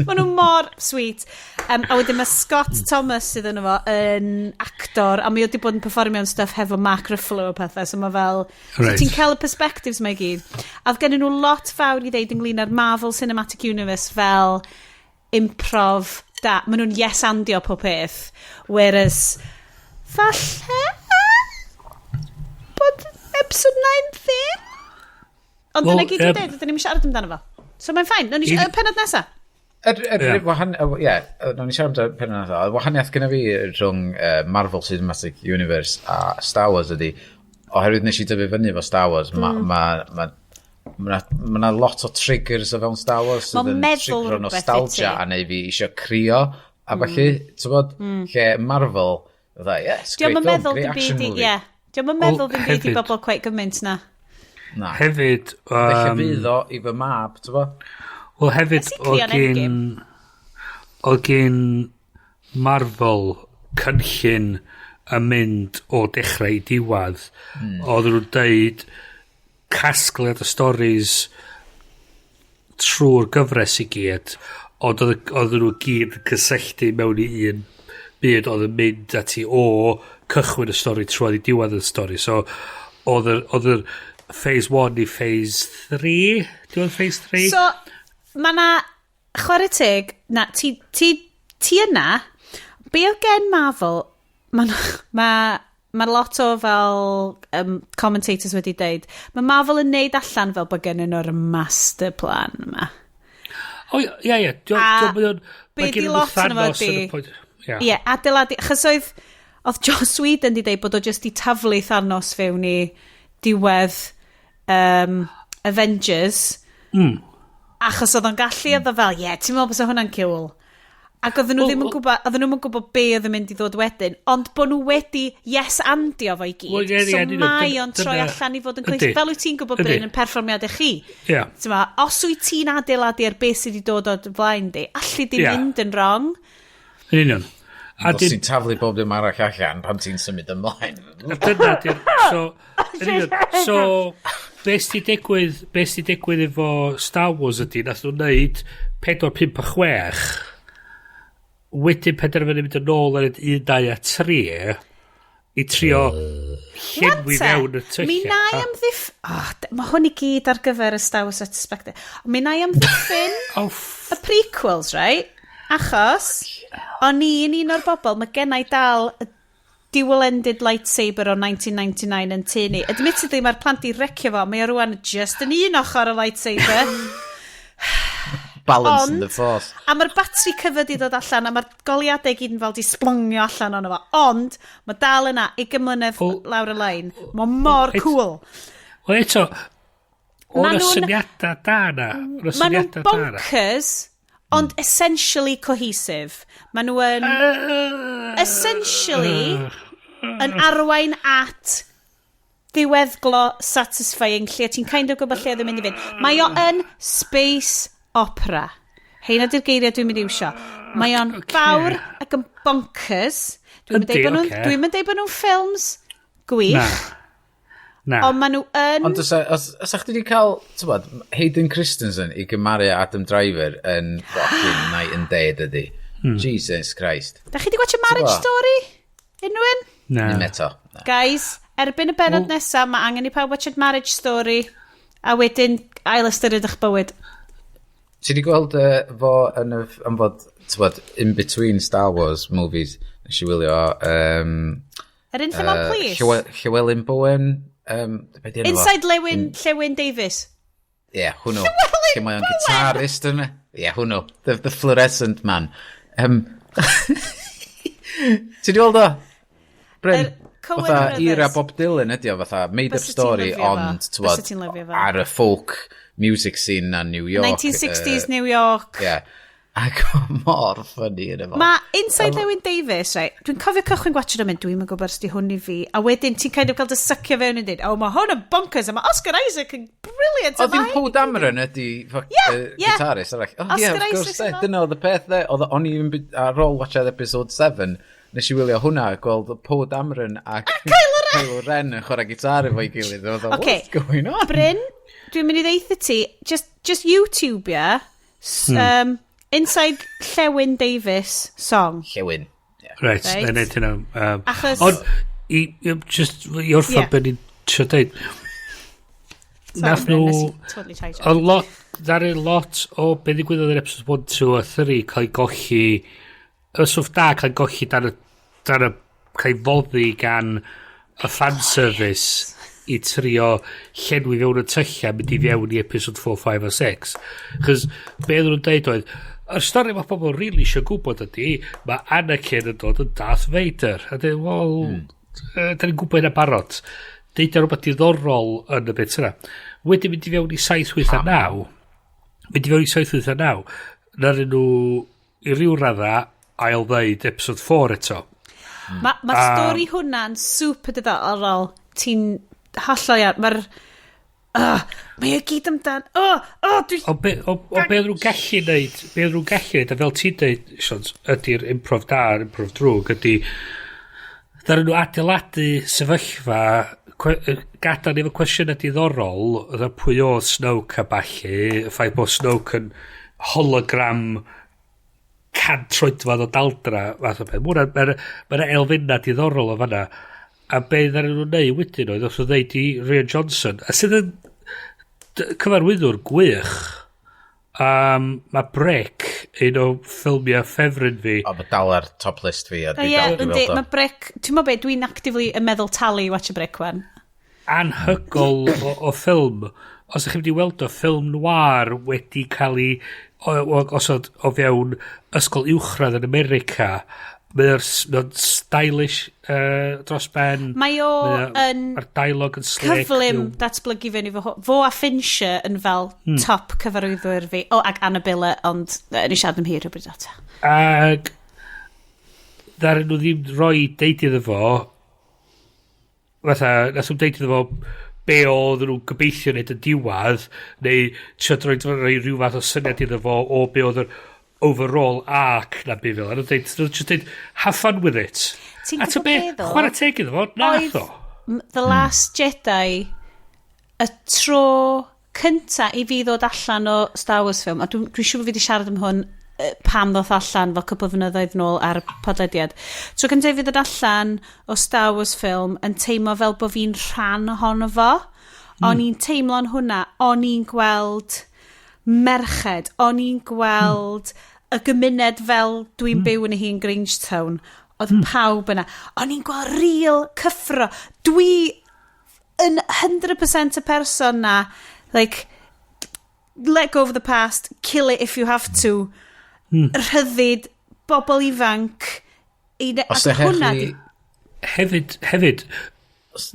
Maen nhw mor sweet. A wedyn mae Scott Thomas sydd yn efo yn actor, a mae wedi bod yn performio'n stuff hefo Mark Ruffalo o pethau, so mae fel, so ti'n cael y perspectives mae gyd. A oedd gen nhw lot fawr i ddeud ynglyn â'r Marvel Cinematic Universe fel improv da. Maen nhw'n yes-andio pob peth, whereas falle bod episode 9 ddim. Ond dyna gyd i'n dweud, dyn ni'n siarad amdano fo. So mae'n ffain, nawr ni penod nesa. Nawr ni siarad amdano penod nesa. Y wahaniaeth gyda fi rhwng Marvel Cinematic Universe a Star Wars ydi, oherwydd nes i dyfu fyny efo Star Wars, Mae lot o triggers o fewn Star Wars sydd yn trigger o nostalgia a neu fi eisiau crio a falle, ti'n bod, lle Marvel yes, great film, great action movie. Diolch yn meddwl ddim byd i bobl quite gymaint na. Hefyd felly fydd o i fy mab, ti'n bod? Wel hefyd o gen Marvel cynllun yn mynd o dechrau i diwad. Oedd nhw'n deud casgliad o storis trwy'r gyfres i gyd, ond oedd nhw gyd yn cysylltu mewn i un byd oedd yn mynd ati o cychwyn y stori trwy'r i diwad y stori. So oedd yr phase 1 i phase 3? Dwi'n phase 3? So, mae na chwarae teg, ti yna, be o gen Marvel, mae lot o fel commentators wedi deud, mae Marvel yn neud allan fel bod gen nhw'r master plan yma. O, ia. Be di lot yn efo di? Ie, adeiladu, achos oedd Joss Whedon di deud bod o just i taflu Thanos fewn i diwedd Avengers. Achos oedd o'n gallu oedd o fel, ti'n meddwl bys o hwnna'n cool. Ac oedden nhw ddim yn gwybod be oedd yn mynd i ddod wedyn, ond bod nhw wedi yes-andio fo i gyd. So mae o'n troi allan i fod yn gweithio. Fel wyt ti'n gwybod Bryn yn perfformiadau chi. Os wyt ti'n adeiladu ar beth sydd wedi dod o'r blaen di, allu di mynd yn wrong. Yn union. Os ti'n taflu bob dim arall allan pan ti'n symud ymlaen. So, beth sy'n digwydd efo Star Wars ydy, nath nhw'n neud 4, 5 a 6, wedyn penderfynu mynd yn ôl ar 1, 2 a 3, i trio llenwi mewn y tyllau. Mi na i amddiffyn... Mae hwn i gyd ar gyfer y Star Wars retrospective. Mi na i amddiffyn y prequels, right? Achos, o'n i'n un o'r bobl, mae gennau dal y dual-ended lightsaber o 1999 yn tynnu. Admittedly, mae'r plant i recio fo, mae o rwan just yn un ochr o lightsaber. Balance in the force. A mae'r batri cyfyd i ddod allan, a mae'r goliadau gyd yn fel di splongio allan ono fo. Ond, mae dal yna 20 mlynedd lawr y lein. Mae mor cool. Wel eto, o'r syniadau da na. Mae nhw'n bonkers... Ond essentially cohesive. Maen nhw yn essentially yn arwain at ddiweddglo satisfying lle ti'n kind of gwybod lle ddim mynd i fynd. Mae o yn space opera. Heina di'r geiriau dwi'n mynd i wsio. Mae o'n fawr ac yn bonkers. Dwi'n mynd deud bod nhw'n ffilms gwych. Na. Ond maen nhw yn... Ond os ydych chi wedi cael, tybod, Hayden Christensen i gymaru Adam Driver yn fucking night and day, dydy. Jesus Christ. Da chi wedi gwachio Marriage Story? Unrhywun? Na. Dim eto. Guys, erbyn y benod nesaf, mae angen i pawb watched Marriage Story, a wedyn ail ystyried eich bywyd. Ti wedi gweld fo yn fod, tybod, in between Star Wars movies, nes i wylio... Yr un ffilm Please? Llywelyn Bowen... Inside Llewyn Davis. Yeah, hwnnw. Lle mae o'n guitarist yna. Yeah, hwnnw. The fluorescent man. Ti di weld o? Bryn? Fatha era Bob Dylan ydi o, fatha made up story, ond ar y folk music scene na New York. 1960s New York. Yeah. Ac mor ffynnu yn efo. Mae Inside Llewyn Davis, right? Dwi'n cofio cychwyn gwachod o'n mynd, dwi'n gwybod os di hwn i fi. A wedyn ti'n kind of cael dy sycio fewn yn dweud, mae hwn yn bonkers, a mae Oscar Isaac yn brilliant. O, ddim Poe Dameron ydi guitarist. Oscar Isaac. Dyna oedd y peth dde. O'n i'n ar ôl watchad episode 7, nes i wylio hwnna, gweld Poe Dameron a Kylo Ren yn chwarae gitar efo'i gilydd. What's going on? Bryn, dwi'n mynd i ddeitha ti, just YouTube, Inside Llewyn Davies song. Llewyn. Right, yn edrych hynna. Achos... Ond, i orffan ben i'n trio dweud, nath nhw... Ddaru lot o beth i gwyddoedd yn episode 1, 2 a 3 cael ei golli... Y swff da cael ei golli dan y cael ei foddi gan y fanservice i trio llenwi fewn y tyllia mynd i fewn i episode 4, 5 a 6. Chos beth nhw'n dweud oedd, y stori mae pobl really eisiau gwybod ydy, mae Anakin yn dod yn Darth Vader. A dweud, da ni'n gwybod yna barod. Deud rhywbeth diddorol yn y bit yna. Wedyn mynd i fewn i 7, 8 a 9. Mynd i fewn i 7, 8 a 9. Na'r nhw i ryw radda ail ddeud episode 4 eto. Mae stori hwnna'n super diddorol. Ti'n hollol iawn. Mae o gyd amdan. O be nhw'n gallu neud, a fel ti'n deud, Sions, ydy'r improv da, improv drwg, ydy, ddaru nhw adeiladu sefyllfa, gadan efo cwestiynau diddorol, oedd pwy o Snoke a balli, y ffaith bod Snoke yn hologram cantroedfad o daldra, fath o beth. Mae'n elfenna diddorol o fanna. A be ddaru nhw'n neud wedyn oedd, os oedd ddeud i Rian Johnson, a sydd yn cyfarwyddwr gwych, mae Brick, un o ffilmiau ffefryn fi. O, mae dal ar top list fi. Mae Brick, ti'n meddwl beth, dwi'n actively yn meddwl talu i watch a Brick wan. Anhygol o ffilm. Os ydych chi wedi weld o ffilm noir wedi cael ei osod o fewn ysgol uwchradd yn America, mae'n stylish dros ben. Mae o yn dialog yn slick. Cyflym datblygu fyny fo a Fincher yn fel top cyfarwyddwyr fi. Ac Annabella, ond ni siarad am hir o bryd ata. Ac ddaren nhw ddim rhoi deud iddo fo, fatha, nas nhw'n deud iddo fo be oedd nhw'n gobeithio wneud yn diwad, neu trio rhoi rhyw fath o syniad iddo fo o be oedd yr overall arc na be fel. A nhw'n dweud, have fun with it. A ta be, chwarae teg iddo fo, nath o. The Last Jedi, y tro cynta i fi ddod allan o Star Wars film, a dwi'n siŵr bod fi wedi siarad am hwn pam ddoth allan fel cwbl flynyddoedd nôl ar podlediad. Tro cynta i fi ddod allan o Star Wars film yn teimlo fel bod fi'n rhan ohono fo. O'n i'n teimlo'n hwnna, o'n i'n gweld merched, o'n i'n gweld y gymuned fel dwi'n byw yn hi'n Grangetown. Oedd pawb yna. O'n i'n gweld real cyffro. Dwi yn 100% y person na, like, let go of the past, kill it if you have to. Rhyddid, bobl ifanc. Os ydych chi... Hefyd,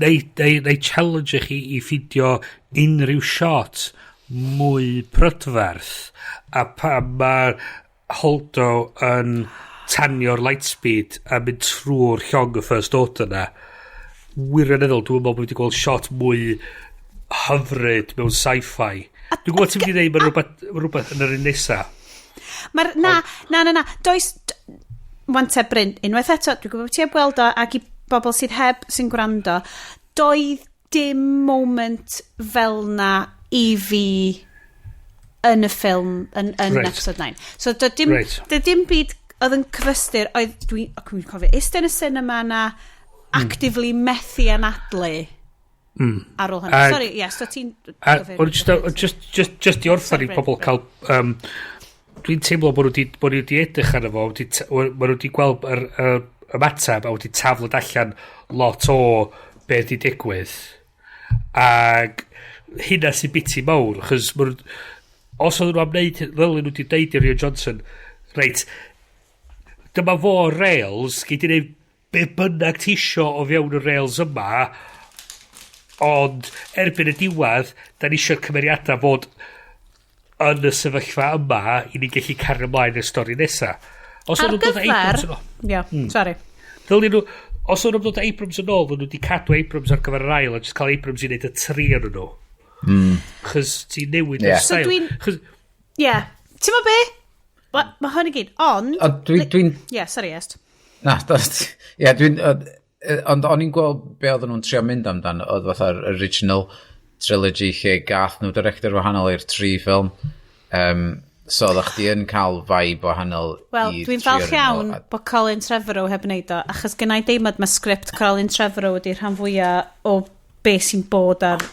neu challenge chi i ffidio unrhyw shot mwy prydferth, a pa mae'r Holdo yn tanio'r lightspeed a mynd trwy'r llong y first order yna. Wirioneddol, dwi'n meddwl bod wedi gweld shot mwy hyfryd mewn sci-fi. Dwi'n gwybod ti'n mynd i ddeud mae rhywbeth yn yr un nesaf. Na. Does... Wante Bryn, unwaith eto, dwi'n gwybod ti heb weld o, ac i bobl sydd heb sy'n gwrando, doedd dim moment fel na i fi yn y ffilm, yn episode 9. So, doedd dim byd oedd yn cyfystyr, oedd dwi'n cofio, Iestyn y cinema na actively methu anadlu ar ôl hynny. Sorry, yes, do ti'n... Just i orffan i pobl cael... Dwi'n teimlo bod nhw wedi edrych arno fo, bod nhw wedi gweld y matab a wedi taflod allan lot o beth i digwydd. Ac hynna sy'n biti mawr, chos os oedd nhw am wneud, fel nhw wedi deud i Rian Johnson, reit, dyma fo rails, gyd i wneud be bynnag tisio o fewn y rails yma, ond erbyn y diwad, da ni eisiau'r cymeriadau fod yn y sefyllfa yma i ni gallu cario ymlaen y stori nesaf. Ar gyfer... sorry. Os o'n nhw'n dod Abrams yn ôl, nhw wedi cadw Abrams ar gyfer yr ail a just cael Abrams i wneud y tri yn nhw. Chos ti'n newid y style. Ti'n ma be? Mae hwn i gyd, ond... Dwi'n... sorry, Est. Na, ie, ond o'n i'n gweld be oedden nhw'n trio mynd amdan, oedd fatha'r original trilogy lle gath nhw director wahanol i'r 3 ffilm. So, oeddech chdi yn cael vibe wahanol Wel, dwi'n falch iawn bod Colin Trevorrow heb wneud o, achos gynnau deimlad mae sgript Colin Trevorrow ydy'r rhan fwyaf o beth sy'n bod ar...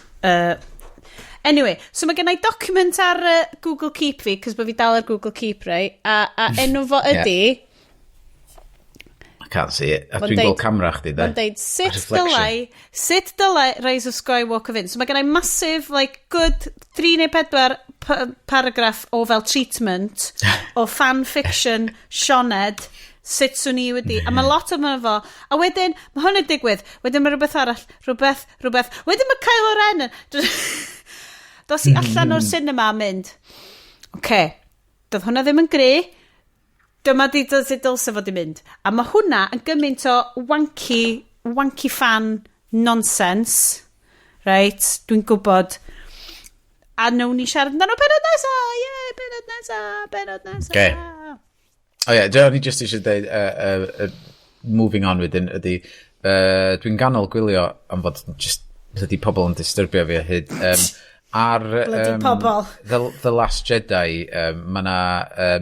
Anyway, so mae gennau document ar Google Keep fi, cos bod fi dal ar Google Keep, right? A enw fo ydy... I can't see it. A dwi'n gweld camera chdi, da. Mae'n deud, sut dylai Rise of Skywalker fynd? So mae gennau massive, good 3 neu 4 paragraff o fel treatment o fan-fiction Sioned, sut swn i wedi... A mae lot o'n fo. A wedyn, mae hwn yn digwydd. Wedyn mae rhywbeth arall. Rhywbeth. Wedyn mae Kylo Ren yn... Dos i allan o'r cinema a mynd. Doedd hwnna ddim yn gry. Dyma di dylse fod i mynd. A mae hwnna yn gymaint o wanky fan nonsense. Right? Dwi'n gwybod. A nawn ni siarad amdano benod nesa. Benod nesa. O ie, o'n i just eisiau dweud, moving on wedyn, ydy, dwi'n ganol gwylio am fod just ydy pobl yn disturbio fi a hyd. Ar The Last Jedi, mae yna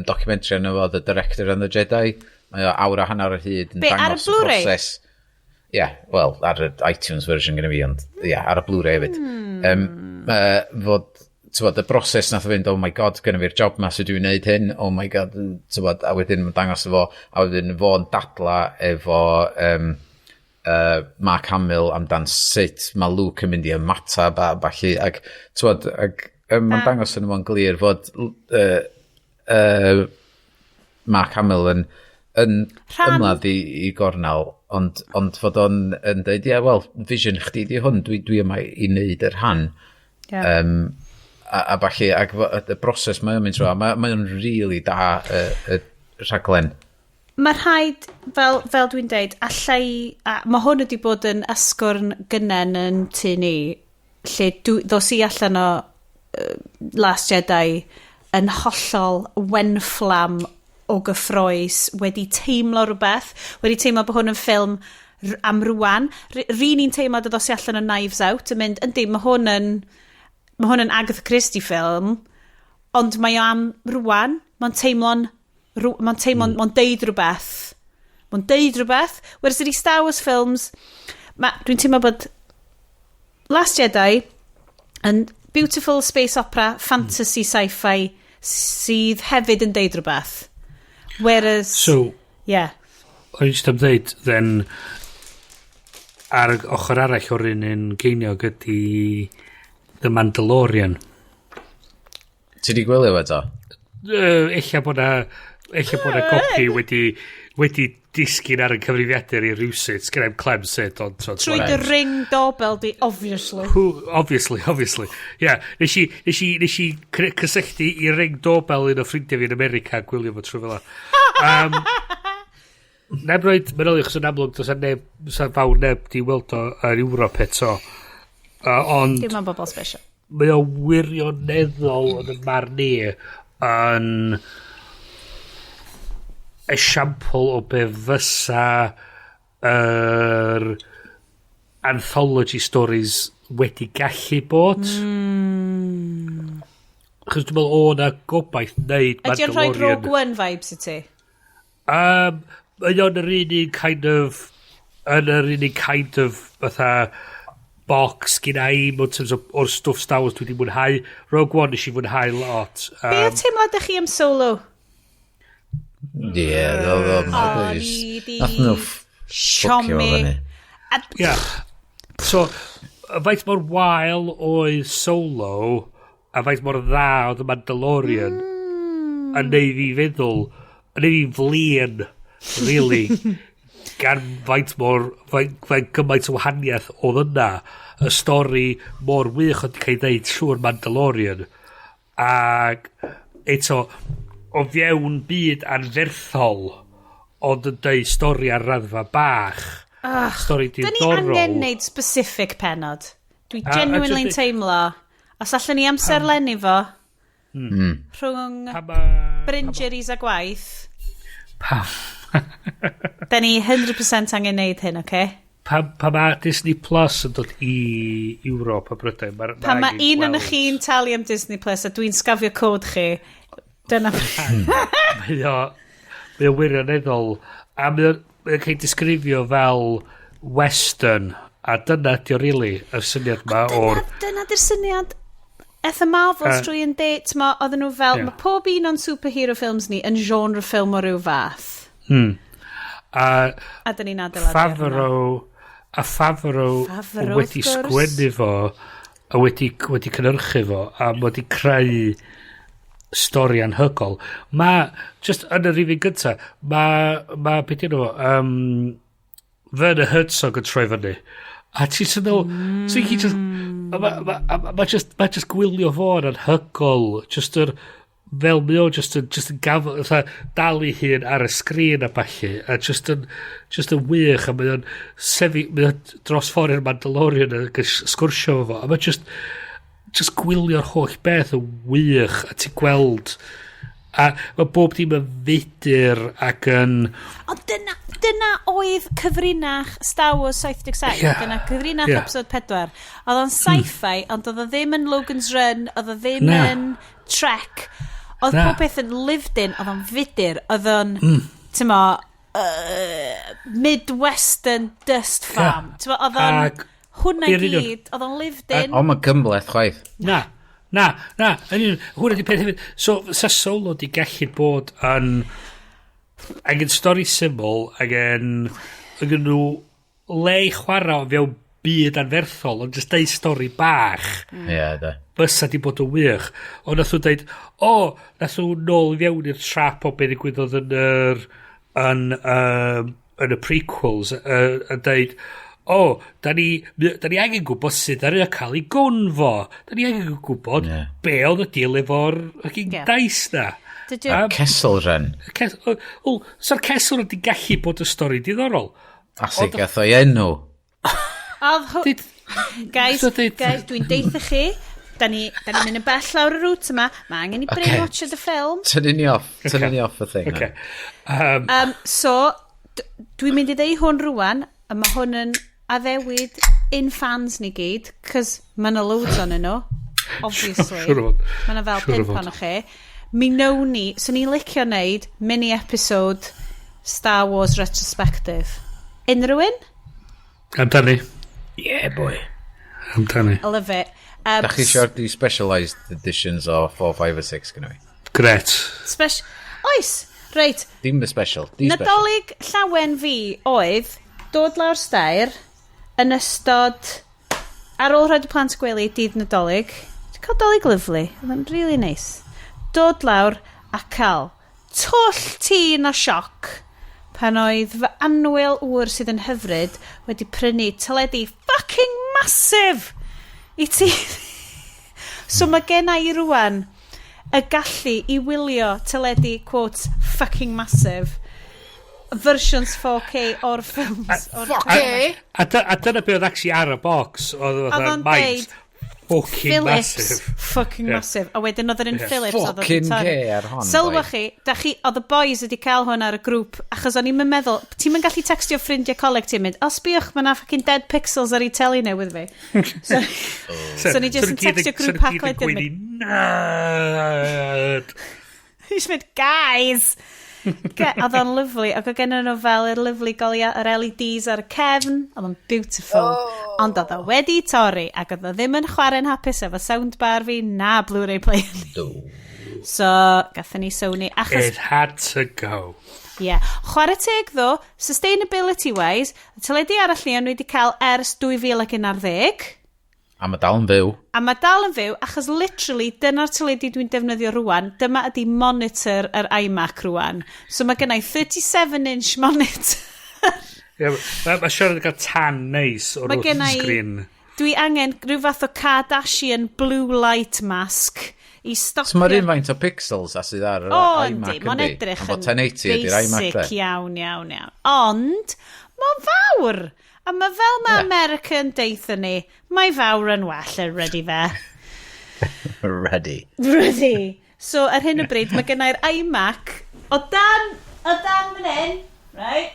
documentary yna fo, The Director and the Jedi. Mae o awr a hanner o hyd yn dangos y broses. Ie, wel, ar y iTunes version gyda fi, ond ie, ar y Blu-ray hefyd. Fod, tywod, y broses nath o fynd, oh my god, gyda fi'r job ma sydd dwi'n neud hyn, oh my god, tywod, a wedyn mae'n dangos fo, a wedyn fo yn dadla efo Mark Hamill amdan sut mae Luke yn mynd i ymatab a balli, ac tywod, mae'n dangos yn ymwneud glir fod Mark Hamill yn ymladd i gornal, ond fod o'n dweud, ie, wel, vision chdi di hwn, dwi yma i wneud yr han. A balli, ac y broses mae'n mynd trwy, mae'n really da y rhaglen. Mae rhaid, fel dwi'n deud, mae hwn wedi bod yn asgwrn gynnen yn tu ni, lle ddos i allan o Last Jedi yn hollol wenfflam o gyffroes, wedi teimlo rhywbeth, wedi teimlo bod hwn yn ffilm am rwan. R'n i'n teimlo ddos i allan o Knives Out, yn mynd, yndi, mae hwn yn Agatha Christie ffilm, ond mae o am rwan, mae'n deud rhywbeth. Mae'n deud rhywbeth. Whereas ydy Star Wars films, dwi'n teimlo bod Last Jedi yn beautiful space opera, fantasy, sci-fi, sydd hefyd yn deud rhywbeth. Whereas... So, yeah. O'n i just am dweud, then, ar ochr arall o'r un geiniog ydy The Mandalorian. Ti di gwylio eto? Ella bod na gopi wedi disgyn ar y cyfrifiadur i rhywsyd. Sgynna'n clem syd. Trwy dy ring doorbell di, obviously. Obviously. Yeah, nes i cysylltu i ring doorbell un o ffrindiau fi yn America gwylio fo trwy fel la. Neb roed meddwl chos yn amlwg dos sa'n fawr neb di weld o yn Ewrop eto. Ond... Dim ond bobl special. Mae o wirioneddol yn y marn ni yn esiampl o be fysa anthology stories wedi gallu bod. Chos dwi'n meddwl o'na gobaith wneud Mandalorian. Ydy'n rhoi Rogue One vibes i ti? Yn yr unig kind of fatha box gyda i o'r stwff Star Wars dwi wedi mwynhau. Rogue One nes i mwynhau lot. Be o teimlad ych chi am Solo? Ie, nath nhw ffwcio fyny. Ie. So, faint mor wael oedd Solo a faint mor dda oedd y Mandalorian a neud fi feddwl, a neud fi flin, really, gan faint gymaint o wahaniaeth oedd yna, y stori mor wych oedd cael ei ddeud trwy'r Mandalorian. Ac eto, o fewn byd anferthol, ond yn dweud stori ar raddfa bach. Stori diddorol. Da ni angen neud specific penod. Dwi genuinely'n teimlo. Os allan ni amser lenni fo, rhwng Brynjury's a gwaith. Da ni 100% angen neud hyn, oce? Pa mae Disney Plus yn dod i Ewrop a Brydain? Pa mae un yn chi'n talu am Disney Plus a dwi'n sgafio cod chi, dyna... Mae o wirioneddol. A mae o'n cael disgrifio fel western. A dyna di o rili, y syniad ma o'r... Dyna di'r syniad... Etha Marvels drwy yn det, oedden nhw fel... Mae pob un o'n superhero films ni yn genre ffilm o ryw fath. A dyn ni'n adeiladu Favreau wedi sgwennu fo a wedi cynhyrchu fo a wedi creu stori anhygol. Mae, just yn yr rifin gynta, mae beth yno fo, Werner Herzog yn troi fyny. A ti'n synnol, so i just, mae just gwylio fo yn anhygol, just yr, fel mi o just yn dal i hun ar y sgrin a balli, a just yn wych, a mae o'n dros ffordd i'r Mandalorian yn sgwrsio fo, a mae just gwylio'r holl beth yn wych, a ti'n gweld, a mae bob dim yn fudur ac yn... O, dyna oedd cyfrinach Star Wars 77, dyna cyfrinach episode 4. Oedd o'n sci-fi, ond oedd o ddim yn Logan's Run, oedd o ddim yn Trek. Oedd pob beth yn lived in, oedd o'n fudur, oedd o'n, Midwestern dust farm. Oedd o'n hwnna gyd, oedd o'n lived in. O, mae gymleth chwaith. Na, hwnna di peth hefyd. So, sa Solo di gallu bod yn angen stori syml, angen nhw le i chwarae o fewn byd anferthol, ond just deud stori bach. Da. Bysa di bod yn wych. Ond nath nhw deud, nath nhw nôl i fewn i'r trap o beth ddigwyddodd yn y prequels, a deud, da ni angen gwybod sydd ar y cael ei gonfo. Da ni angen gwybod be oedd y deal efo'r dais na. Cesl rhan. So'r cesl ydy gallu bod y stori diddorol. Asi gath o'i enw. Guys, dwi'n deitha chi, da ni mynd yn bell lawr y rŵt yma, mae angen i brainwatch y ffilm. Tynnu ni off y thing. So, dwi'n mynd i ddeu hwn rwan, a mae hwn yn addewid in fans ni gyd, cos mae yna loads o'n nhw, obviously. Mae yna fel 5 o'n chi. Mi nawn ni, so ni'n licio wneud mini-episode Star Wars retrospective. Unrhyw un? Amdani. Yeah, boy. Amdani. I love it. Da chi siarad i specialised editions o 4, 5 a 6 gyda fi? Gret. Oes, reit. Dim y special. Nadolig llawen fi oedd dod lawr stair yn ystod ar ôl rhaid y plant gwely dydd Nadolig. Dwi'n cael dolig lyflu. Oedd yn really nice. Dod lawr a cael twll tîn a sioc pan oedd fy anwyl wr sydd yn hyfryd wedi prynu teledu fucking massive i ti. So mae genna i rwan y gallu i wylio teledu, quotes, fucking massive versions 4K o'r ffilms. A dyna be oedd actually ar y box oedd maint fucking massive. Fucking massive. A wedyn oedd yn Philips. Fucking gay ar hon. Sylwa chi, oedd y boys wedi cael hwn ar y grŵp, achos o'n i'n meddwl, ti'n mynd gallu textio ffrindiau coleg ti'n mynd, sbiwch, mae na fucking dead pixels ar ei teli newydd fi. So ni jyst yn textio grŵp Haclediad mynd. Ni'n mynd, guys! Oedd o'n lyflu, ac oedd gen nhw fel yr lyflu goliau, yr LEDs ar y cefn, oedd o'n beautiful, ond oedd o wedi torri, ac oedd o ddim yn chwarae'n hapus efo soundbar fi na Blu-ray player. So, gathen ni Sony, achos... It had to go. Yeah. Chwarae teg ddo, sustainability wise, y teledu arall ni o'n wedi cael ers 2011. A mae dal yn fyw. Achos literally, dyna'r teledu dwi'n defnyddio rwan, dyma ydi monitor yr iMac rwan. So mae gennau 37-inch monitor. Mae siarad yn cael tan neis o'r sgrin. Dwi angen rhyw fath o Kardashian blue light mask i stopio... So mae'r un faint o pixels a sydd ar iMac yndi, mae'n edrych yn basic iawn. Ond, mae'n fawr! A mae fel mae American deitha ni, mae fawr yn well yn ready fe. Ready. So, ar hyn o bryd, mae gennau'r iMac o dan fan hyn, Right?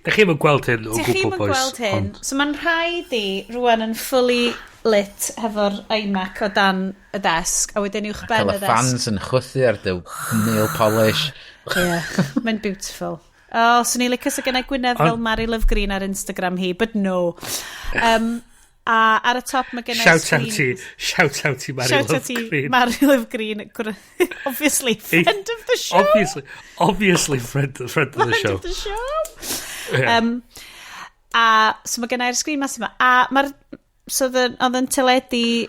Da chi'n mynd gweld hyn o Dych chi'n gwbl, boys. gweld hyn. So mae'n rhaid i rwan yn fully lit hefo'r iMac o dan y desg, a wedyn uwch ben Cael y y desg. fans yn chwythu ar dy nail polish. Mae'n beautiful. So ni'n licio sy'n gennau Gwynedd fel Mary Love Green ar Instagram hi, but no. A ar y top mae gennau Shout out i Mary Love Green. Mary Love Green. Obviously, friend of the show. Obviously friend of the show. Friend of the show. A so mae gennau'r sgrin mas yma. A mae'r... So oedd yn teledu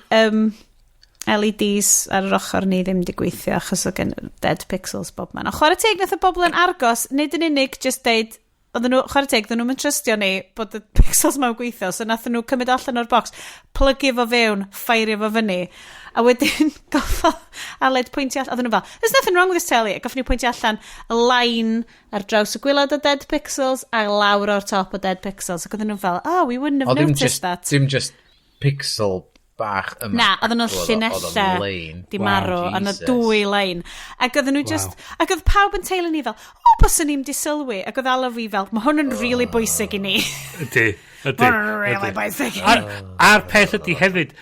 LEDs ar yr ochr ni ddim di gweithio achos oedd gen dead pixels bob man. O chwarae teg nath y bobl yn argos, nid yn unig just deud, chwarae teg, oedden nhw'n trystio ni bod y pixels ma'n gweithio, so nath nhw cymryd allan o'r bocs, plygio fo fewn, ffairio fo fyny, a wedyn goffa Aled pwyntio allan, oedden nhw fel, there's nothing wrong with this telly, a goffon ni pwyntio allan y line ar draws y gwylod o dead pixels a lawr o'r top o dead pixels, ac oedden nhw fel, we wouldn't have noticed that. Dim just pixel bach yma. Na, oedden nhw'n llinella di marw, a na 2 lein. Ac oedden nhw just... Ac oedd pawb yn teulu ni fel, bys ni'n di sylwi. Ac oedd ala fi fel, mae hwn yn really bwysig i ni. Ydy. Mae hwn yn really bwysig i ni. A'r peth ydy hefyd,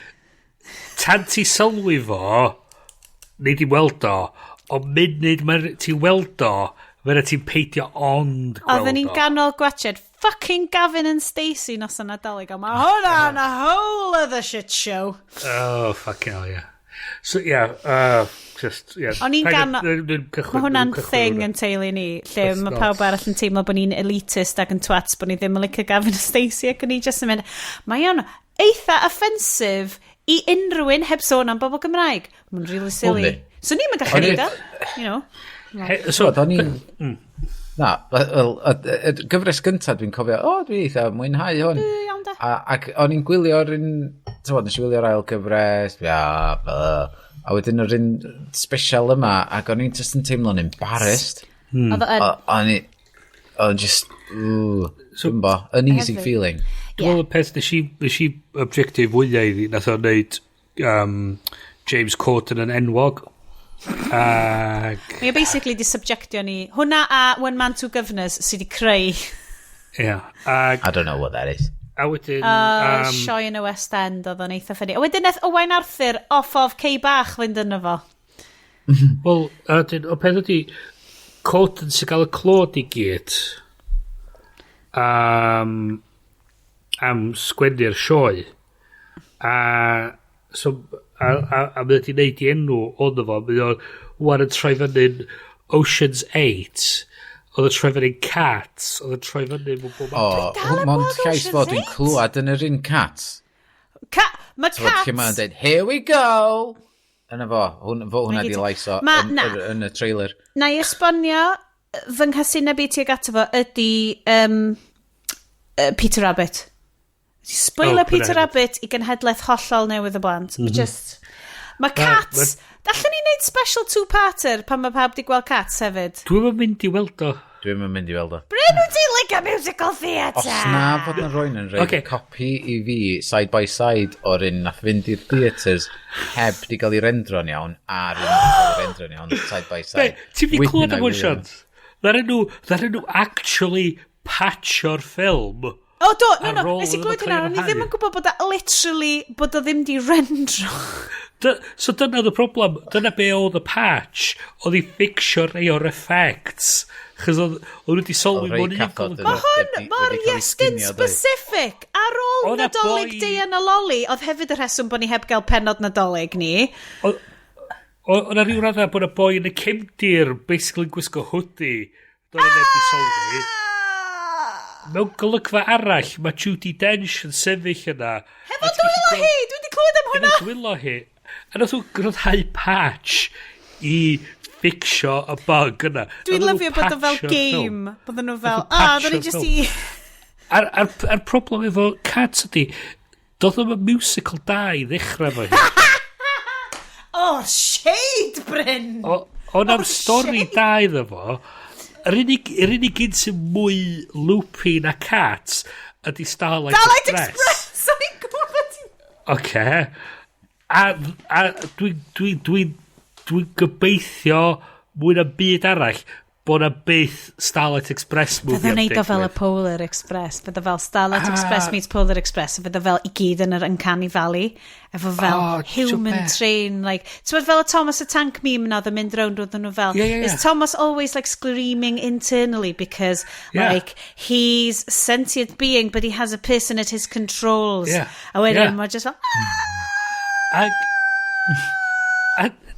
tan ti sylwi fo, nid i weld o, o munud ti weld o, fyna ti'n peidio ond gweld o. Oedden ni'n ganol gwachod, fucking Gavin and Stacey nos yna Nadolig, a mae hwnna'n a whole other shit show. Oh, fucking hell, yeah. So, yeah, just, yeah. O'n i'n ganol... Mae hwnna'n thing yn teulu ni, lle mae pawb arall yn teimlo bod ni'n elitist ac yn twats, bod ni ddim yn licio Gavin and Stacey, ac o'n i just yn mynd, mae o'n eitha offensive i unrhyw un heb sôn am bobl Gymraeg. Mae'n really silly. So ni'n mynd gallu neud o, you know. So, o'n i'n... Na, y gyfres gyntaf dwi'n cofio, dwi eitha mwynhau hwn. Ac o'n i'n gwylio'r un, nes i gwylio'r ail gyfres, a wedyn yr un special yma, ac o'n i'n just yn teimlo'n embarrassed. O'n just, uneasy feeling. Dwi'n meddwl y peth, nes i objective wyliau iddi, nath o'n neud James Corden yn enwog. Mae basically di subjectio ni hwnna a One Man Two Governors sydd di creu I don't know what that is. A wedyn Sioe yn y West End oedd o'n eitha ffynnu. A wedyn eth Owain Arthur off of Cei Bach fynd yno fo. Wel, o peth ydi Corden sy'n cael y clod i gyd am sgwennu'r sioe a mae wedi gwneud i enw ond fo, mae o'n troi fyny'n Ocean's 8, oedd yn troi fyny'n Cats, oedd yn troi fyny'n mond llais fod yn clywed yn yr un Cats. Mae Cats... Lle mae'n dweud, here we go! Yna fo hwnna di laiso yn y trailer. Na i esbonio, fy nghasineb i tuag ato fo ydy Peter Rabbit. Spoiler Peter Rabbit i genhedlaeth hollol newydd y blant. Just... Mae Cats... Dallen ni wneud special two-parter pan mae pawb di gweld Cats hefyd? Dwi'n mynd i weld o. Bryn, wyt ti'n like a musical theatre? Os na fod yn rhoi'n yn rhaid copi i fi side by side o'r un nath fynd i'r theatres heb di gael ei rendro'n iawn a'r un nath gael ei rendro'n iawn side by side. Ti'n fi clywed am hwn, Sioned? Dda'r nhw actually patcho'r ffilm. Do, nes i glwyd hynna, o'n i ddim yn gwybod bod o ddim di rendro. So dyna oedd y problem, dyna be oedd y patch, oedd i fixio rei o'r effects, chys oedd wedi solwi mwyn i ffilm. Mae hwn mor Iestyn specific, ar ôl Nadolig Deian a Loli, oedd hefyd y rheswm bod ni heb gael pennod Nadolig ni. Oedd na rhyw radda bod y boi yn y cefndir, basically gwisgo hoodie, doedd yn ebi solwi. Mewn golygfa arall, mae Judi Dench yn sefyll yna. Hefo dwylo hi! Dwi wedi clywed am hwnna! Hefo dwylo hi. A nath nhw gryddhau patch i fixio y bug yna. Dwi'n lyfio bod o fel game. Bod nhw fel, dda ni just i... A'r problem efo Cats ydi, doedd yma musical da i ddechrau fo hi. Shade, Bryn! Ond am stori da iddo fo, yr unig un sy'n mwy loopy na Cats ydy Starlight Express. O'n i'n gwybod ti... Oce. A dwi'n gobeithio mwy na byd arall bod na byth Starlight Express movie Fydda neud o fel y Polar Express. Fydda fel Starlight Express meets Polar Express. Fydda fel i gyd yn yr Uncanny Valley. Efo fel human train. Like, ti'n fel y Thomas the Tank meme na, the mynd round with nhw fel. Is Thomas always like screaming internally because like he's a sentient being but he has a person at his controls. A wedyn mae just fel...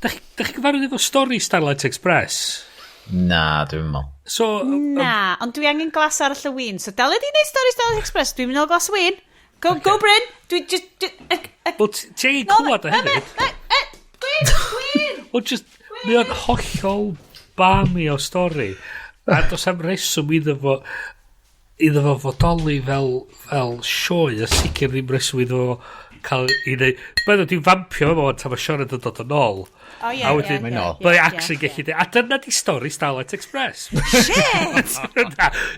Da chi gyfarwydd efo stori Starlight Express? Na, dwi'n meddwl. So, na, ond dwi angen glas arall y wyn. So, daled i wneud stori Starlight Express. Dwi'n mynd o glas y wyn. Go Bryn. Dwi just... Wel, ti'n ei clywed o hefyd? Gwyn! Wel, just, mi o'n hollol bami o stori. A dos am reswm iddo fo fodoli fel sioe, a sicr ddim reswm iddo fo cael ei wneud... Byddwn dwi'n fampio efo tan mae Sioned yn dod yn ôl. Byddai actually gallu dweud, a dyna di stori Starlight Express. Shit!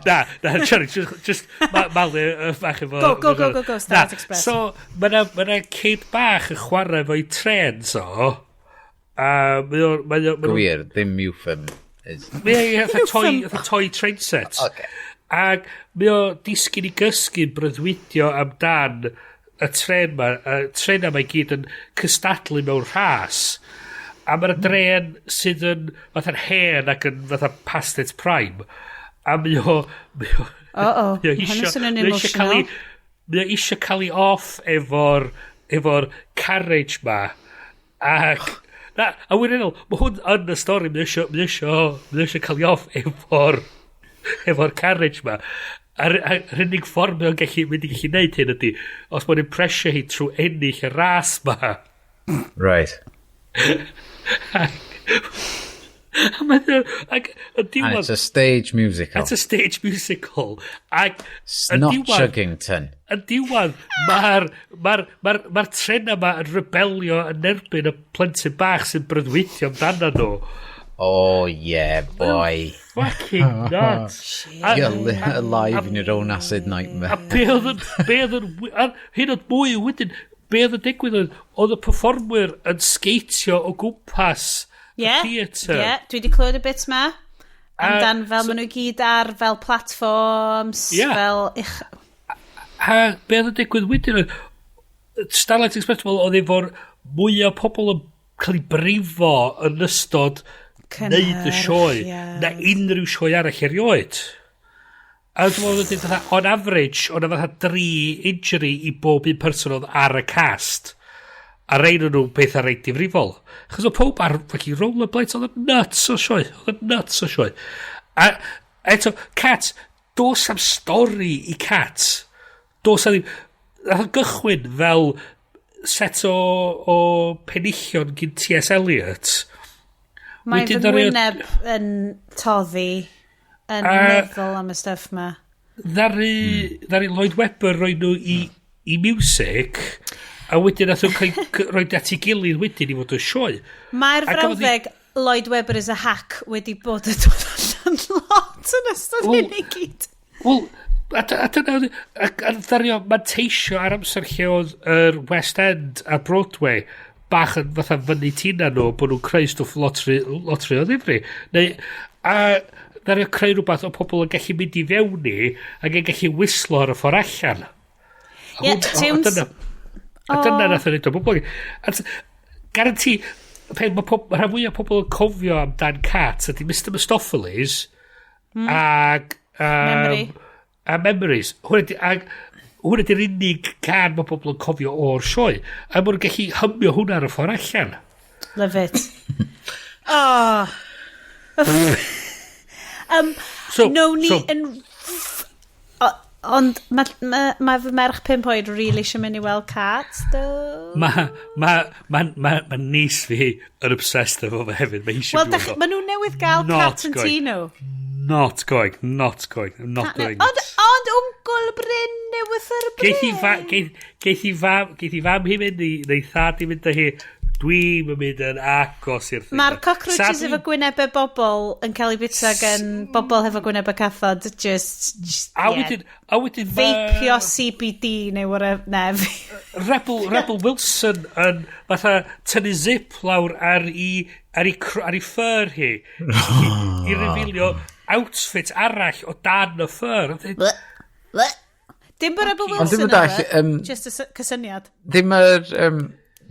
Na, sorry, just malu bach efo... Go, Starlight Express. So, mae'na kid bach yn chwarae fo'i trens o, a Gwir, ddim euphem. Mae'n toy train set. Ac mae o disgyn i gysgu breuddwydio amdan y tren ma, i gyd yn cystadlu mewn rhas. A mae'r dren sydd yn fatha'n hen ac yn fatha past its prime. A mae o eisiau cael ei off efo'r carriage ma. Ac... a wirionol, mae hwn yn y stori, mae eisiau cael ei off efo'r carriage ma. A'r unig ffordd mae'n mynd i gallu neud hyn ydy, os mae'n impresio hi trwy ennill y ras ma. Right. And it's a stage musical. It's a stage musical. Snot Chuggington. Yn diwedd, mae'r tren yma yn rebelio yn erbyn y plentyn bach sy'n breuddwydio amdano nhw. Oh, yeah, boy. Fucking nuts. You're alive in your own acid nightmare. A be oedd yn... Hyn oedd mwy wedyn, be oedd yn digwydd oedd y performwyr yn sgeitio o gwmpas y theatr. Dwi wedi clywed y bit ma. Amdan fel maen nhw gyd ar fel platforms, fel... A be oedd yn digwydd wedyn, Starlight Express oedd efo'r mwy o pobl yn cael ei brifo yn ystod neud y sioe na unrhyw sioe arall erioed. A dwi'n meddwl, on average, o'n fatha 3 injury i bob un person oedd ar y cast. A rein nhw beth ar reit difrifol. Chos o pob ar rollerblades, oedd yn nuts o sioe. A eto, Cats, dos am stori i Cats. Dos am ddim... Oedd gychwyn fel set o penillion gyn T.S. Eliot. Mae fy ngwyneb yn toddi yn meddwl am y stuff ma. Ddari Lloyd Webber roi nhw i music, a wedyn nath nhw'n rhoi at ei gilydd wedyn i fod yn sioe. Mae'r frawddeg Lloyd Webber is a hack wedi bod yn dod allan lot yn ystod hyn i gyd. Wel, a dyna, ddario manteisio ar amser lle oedd yr West End a Broadway bach yn fatha fyny tina nhw bod nhw'n creu stwff lotri o ddifri. Neu, a ddario creu rhywbeth o pobl yn gallu mynd i fewn ni ac yn gallu wislo ar y ffordd allan. A dyna nath yn edrych o bobl. Garanti, rhan fwy o pobl yn cofio amdan Cat ydy Mr Mistopheles ac Memories. Hwna ydy'r unig can mae pobl yn cofio o'r sioe. A mae'n gallu hymio hwnna ar y ffordd allan. Love it. Ond mae fy merch 5 oed really eisiau mynd i weld Cats, though. Mae nis fi yn obsessed efo fe hefyd. Wel, mae nhw newydd gael Cat yn tino. Not going. I'm not doing it. Ond wngl Bryn newydd yr Bryn. Geith i fam hi mynd neu thad i mynd â hi Dwi'n mynd yn agos i'r thing. Mae'r cockroaches efo gwynebau bobl yn cael ei bita gan bobl efo gwynebau cathod, A wedyn feipio CBD neu whatever. Rebel Wilson yn fatha tynnu zip lawr ar ei ffyr hi i revealio outfit arall o dan y ffyr. Dim bod Rebel Wilson yna, just y cysyniad. Dim yr...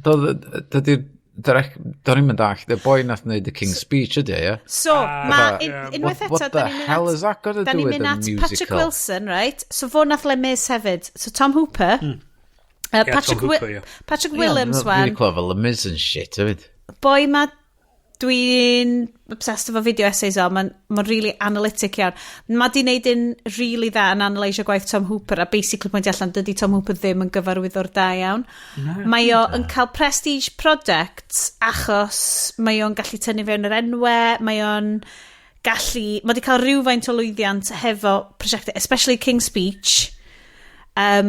Do'n i'n mynd all, y boi nath wneud y King's Speech ydy, ie? So, unwaith eto, what the hell is that got to do with the musical? Patrick Wilson, right? So, fo nath Le Mis hefyd. So, Tom Hooper. Patrick Williams, wan. Really clever, Le Mis and shit, hefyd. Boi ma, dwi'n obsessed efo video essays o, mae'n really analytic iawn. Ma di wneud un really dda yn analysio gwaith Tom Hooper, a basically pwynt allan, dydy Tom Hooper ddim yn gyfarwyddwr da iawn. Mae o yn cael prestige projects achos mae o'n gallu tynnu fewn yr enwau, mae o'n gallu... Mae di cael rhywfaint o lwyddiant hefo prosiectau, especially King's Speech, a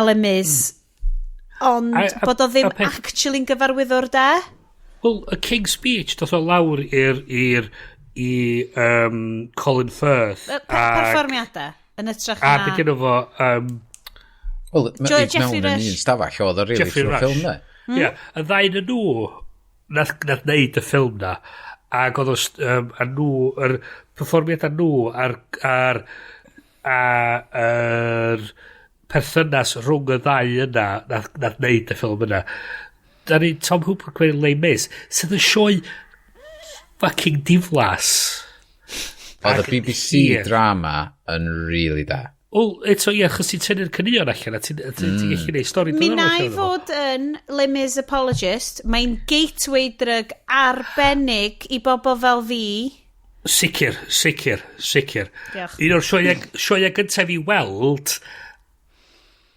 Le Mis, ond bod o ddim actually'n gyfarwyddwr da. Wel, y King's Speech doth o lawr i Colin Firth. Perfformiadau yn ytrach na... A beth yn efo... Wel, mewn yn un stafell oedd o really trwy'r ffilm na. Ie, y ddain yn nhw nath neud y ffilm na. Ac oedd nhw, yr perfformiadau nhw ar perthynas rhwng y ddau yna nath neud y ffilm yna. Da ni Tom Hooper gwneud Le Mis, sydd yn sioe fucking diflas. Oedd y BBC drama yn really da. Wel, eto ie, chos ti'n tynnu'r cynnion allan, a ti'n gallu gwneud stori. Mi na i fod yn Le Mis apologist, mae'n gateway drug arbennig i bobl fel fi. Sicr. Diolch. Un o'r sioia gyntaf i weld,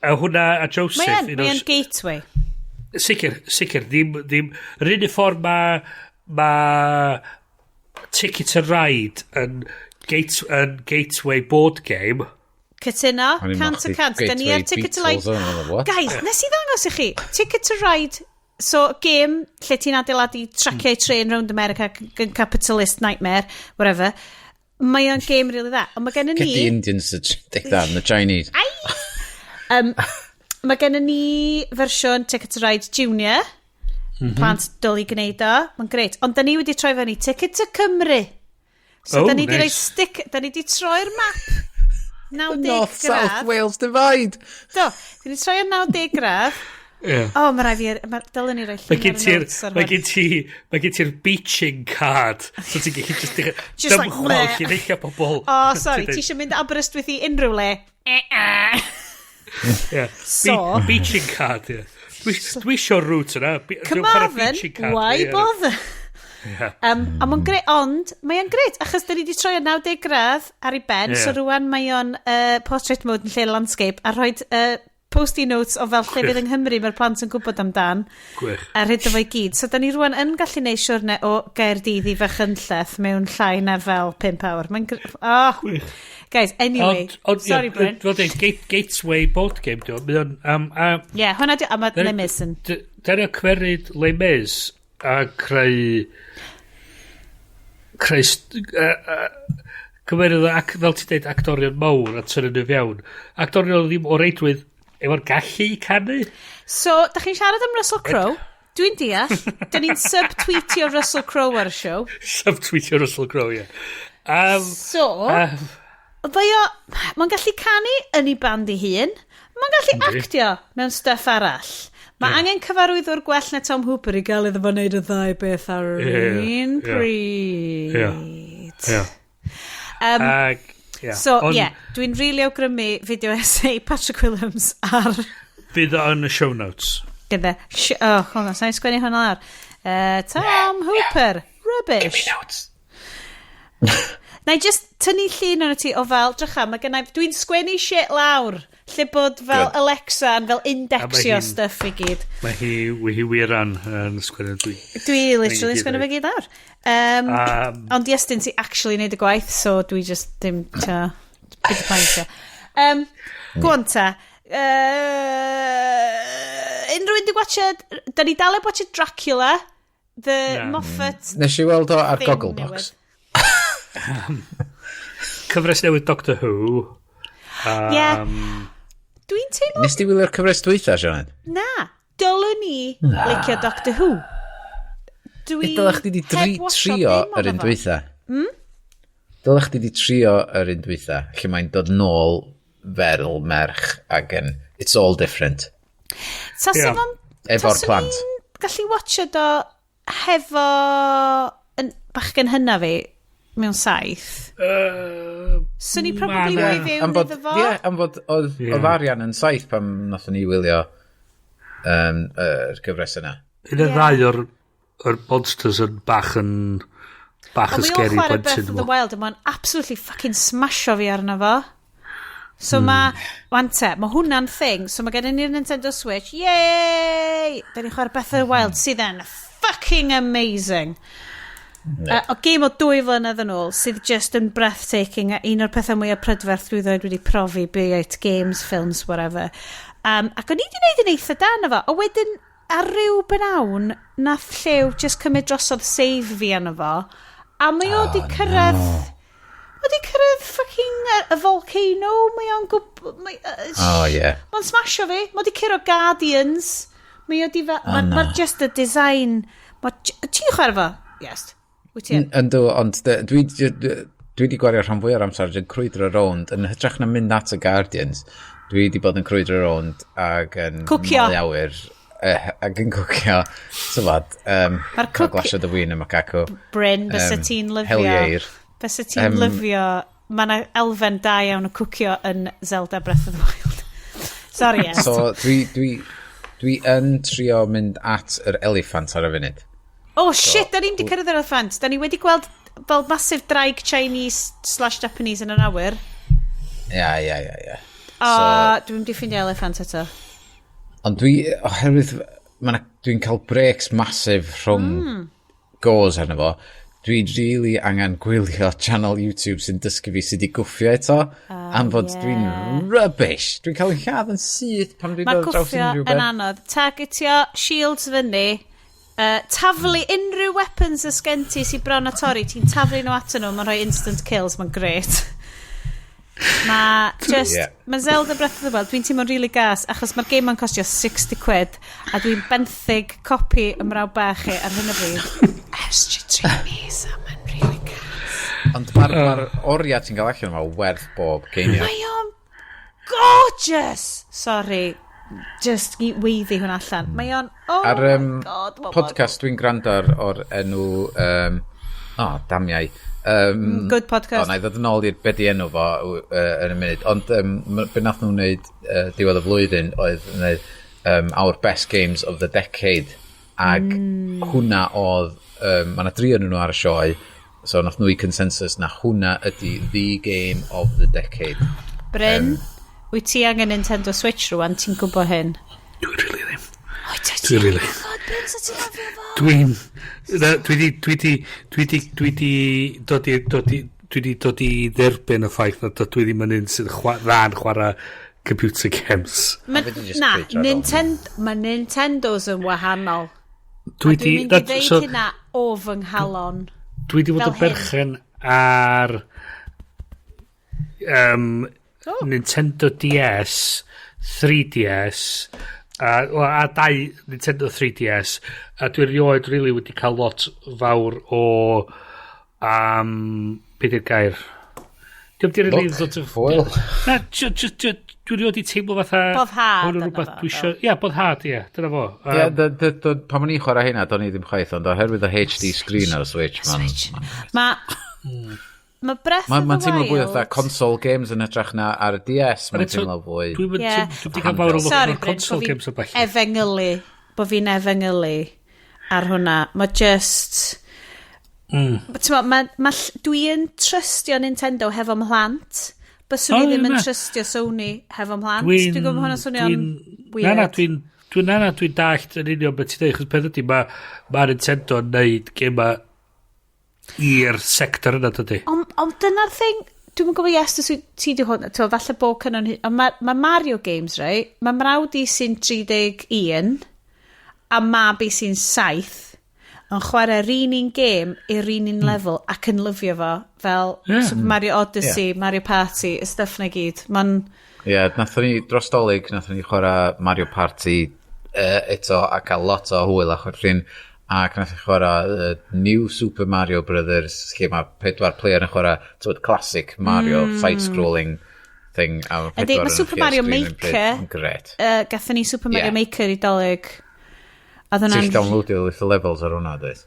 a hwnna a Joseph. Mae'n gateway. Sicr, ddim, yr unig ffordd ma Ticket to Ride yn gateway board game. Cytuno, cant y cant. Da ni ar Ticket to Ride. Guys, nes i ddangos i chi. Ticket to Ride, so game lle ti'n adeiladu traciau train round America, capitalist nightmare, whatever. Mae o'n game really dda. Ond mae gen ni... Get the Indians to take that and the Chinese. Mae gen ni fersiwn Ticket to Ride Junior. Plant dwl i gwneud o. Mae'n greit. Ond da ni wedi troi fe ni Ticket to Cymru. So da ni wedi rhoi stick... Da ni wedi troi'r map 90 North gradd. South Wales divide. Do. Da ni troi'r 90 gradd. O, mae rai fi... Dylen ni roi llun ar y notes. Mae gen ti'r beaching card. So ti'n gallu just dymchwel llunella pobl. O, sorry. Ti eisiau mynd Aberystwyth i unrhyw le? So, beaching card, ie. Dwi eisiau route yna. Cymarfen, why bother? A mae'n greit, ond mae'n greit, achos da ni wedi troi o 90 gradd ar ei ben, so rwan mae o'n portrait mode yn lle landscape, a rhoi post-it notes o fel lle fydd yng Nghymru mae'r plant yn gwybod amdan. Gwych. A rhaid o fo'i gyd. So da ni rwan yn gallu neud siwrne o Gaerdydd i Fachynlleth mewn llai na fel 5 awr. Mae'n gwych. Guys, anyway. Sorry, Bryn. Gateway board game, dwi'n. Ie, hwnna di, a mae Le Mis yn... Dyna cymeryd Le Mis a creu... Cymeryd, fel ti'n dweud, actorion mawr a tynnu nhw fewn. Actorion ddim o reidwydd efo'r gallu i canu. So, da chi'n siarad am Russell Crowe? Dwi'n deall. Da ni'n subtweetio Russell Crowe ar y show. Subtweetio Russell Crowe, ie. Mae'n gallu canu yn ei band ei hun. Mae'n gallu actio mewn stuff arall. Mae angen cyfarwyddwr gwell na Tom Hooper i gael iddo fo wneud y ddau beth ar yr un pryd. So, dwi'n really awgrymu video essay Patrick Williams ar... Bydd yn y show notes. Gyda. Hold on, sa'n sgwennu hwnna ar. Tom Hooper, rubbish. Give me notes. Na i just tynnu llun o'n ti o fel, drycha, mae gennau, dwi'n sgwennu shit lawr, lle bod fel Alexa yn fel indexio stuff i gyd. Mae hi wiran yn sgwennu dwi. Dwi literally sgwennu fe gyd lawr. Ond Iestyn ti actually neud y gwaith, so dwi just dim ta, byd y paintio. Gwanta, unrhyw un di watched, da ni dal e watched Dracula, the Moffat... Nes i weld o ar Gogglebox. Cyfres newydd Doctor Who. Dwi'n teimlo... Nes ti wylio'r cyfres dwytha, Sioned? Na, dylwn ni licio Doctor Who. Dylech chi di trio yr un dwytha? Dylech chi di trio yr un dwytha, lle mae'n dod nôl fel merch ag yn it's all different. Efo'r plant. Gallu watcha do hefo bachgen hynna fi mewn saith. So ni probably mwy fewn iddo fo. Ie, am fod oedd arian yn saith pam nathon ni wylio yr gyfres yna. Un y ddau o'r monsters yn bach yn scary. Ond mi o'n chwarae Breath of the Wild a mae'n absolutely fucking smasho fi arno fo. So mae hwnna'n thing. So mae gen i'r Nintendo Switch. Yay! Da ni'n chwarae Breath of the Wild sydd yn fucking amazing. O game o 2 flynedd yn ôl sydd just yn breathtaking a un o'r pethau mwyaf prydferth dwi ddweud wedi profi be it games, films, whatever. Ac o'n i wedi gwneud yn eitha dan efo. O wedyn ar ryw bynawn nath llew just cymryd drosodd save fi arno fo a mae o di cyrraedd wedi cyrraedd fucking y volcano mae o'n mae'n smasho fi mae wedi cyrraedd Guardians mae o di mae'r just y design ti'n chwarae fo? Yes. Yndw, ond dwi wedi gwario rhan fwy o'r amser yn crwydro rownd yn hytrach na mynd at y Guardians dwi wedi bod yn crwydro rownd ac yn llawer ac yn cwcio tyfod cael glasio dy wyn y macaco Bryn, fysa ti'n lyfio fysa ti'n lyfio mae yna elfen da iawn o cwcio yn Zelda Breath of the Wild sorry yes so dwi yn trio mynd at yr elephant ar y funud. Oh shit, da ni'n di cyrraedd yr elephant. Da ni wedi gweld fel massive draig Chinese/Japanese yn yr awyr. Ia. Dwi'n di ffeindio elephant eto. Ond oherwydd, dwi'n cael breaks massive rhwng goes arno fo. Dwi'n really angen gwylio channel YouTube sy'n dysgu fi sydd i gwffio eto. Am fod dwi'n rubbish. Dwi'n cael yn lladd yn syth pan dwi'n dod draws unrhyw beth. Mae'n cwffio yn anodd. Targetio shields fyny. Taflu unrhyw weapons ysgenti sy'n bron a torri, ti'n taflu nhw atyn nhw, mae'n rhoi instant kills, mae'n great. Mae Zelda Breath of the Wild, dwi'n teimlo'n really gas, achos mae'r game yn costio £60 a dwi'n benthyg copi ymraw bach ar hyn o bryd. Ers 3 mis a mae'n really gas. Ond mae'r oriau ti'n cael allan yma werth bob geiniau. Mae o'n gorgeous! Sorry. Just weiddi hwn allan. Mae o'n ar podcast dwi'n gwrando o'r enw damiau good podcast na i ddod yn ôl i'r bedi enw fo yn y munud ond be nath nhw'n wneud diwedd y flwyddyn oedd wneud our best games of the decade ag hwnna oedd mae 3 nhw ar y sioe so nath nhw i consensus na hwnna ydi the game of the decade. Bryn wyt ti angen Nintendo Switch rwan, ti'n gwybod hyn? Dwi rili ddim. Dwi rili. Dwi di dod i dderbyn y ffaith na dwi ddim yn un sydd dda'n chwarae computer games. Mae Nintendo's yn wahanol. Dwi'n mynd i ddeud hynna o fy nghalon. Dwi di fod yn berchen ar Nintendo DS 3DS a 2 Nintendo 3DS a dwi'n rioed really wedi cael lot fawr o beth yw'r gair diolch di really ddod yn foil na dwi'n rioed i teimlo fatha boddhad boddhad dyna fo pan o'n i chwarae hynna do'n i ddim chwaith ond oherwydd y HD screen ar y Switch Mae Breath of the Wild... Mae'n teimlo fwy o console games yn hytrach na ar y DS. Mae'n teimlo fwy... Dwi'n cael fawr o console games o bell. Bo fi'n efengylu ar hwnna. Mae just... Dwi'n trystio Nintendo hefo mhlant. Byswn i ddim yn trystio Sony hefo mhlant. Dwi'n gwybod hwnna swnio'n weird. Dwi'n dallt yn union beth ti'n dweud. Chos peth ydy, mae Nintendo yn neud gema i'r sector yna dydy. Ond dyna'r thing, Dwi'n gwybod yes, ti di hwn, falle bod cynnon, ond mae Mario Games, right? Mae mrawd i sy'n 31 a mab i sy'n 7 yn chwarae'r un un game i'r un un level ac yn lyfio fo fel Super Mario Odyssey, Mario Party, y stuff na gyd. Nathon ni dros dolyg, nathon ni chwarae Mario Party eto a cael lot o hwyl a chwerthin ac nathon ni chwarae New Super Mario Brothers lle mae 4 player yn chwarae classic Mario side-scrolling thing a mae Super Mario Maker gathon ni Super Mario Maker i dolyg. Ti'n downloadio little levels ar hwnna, dweud?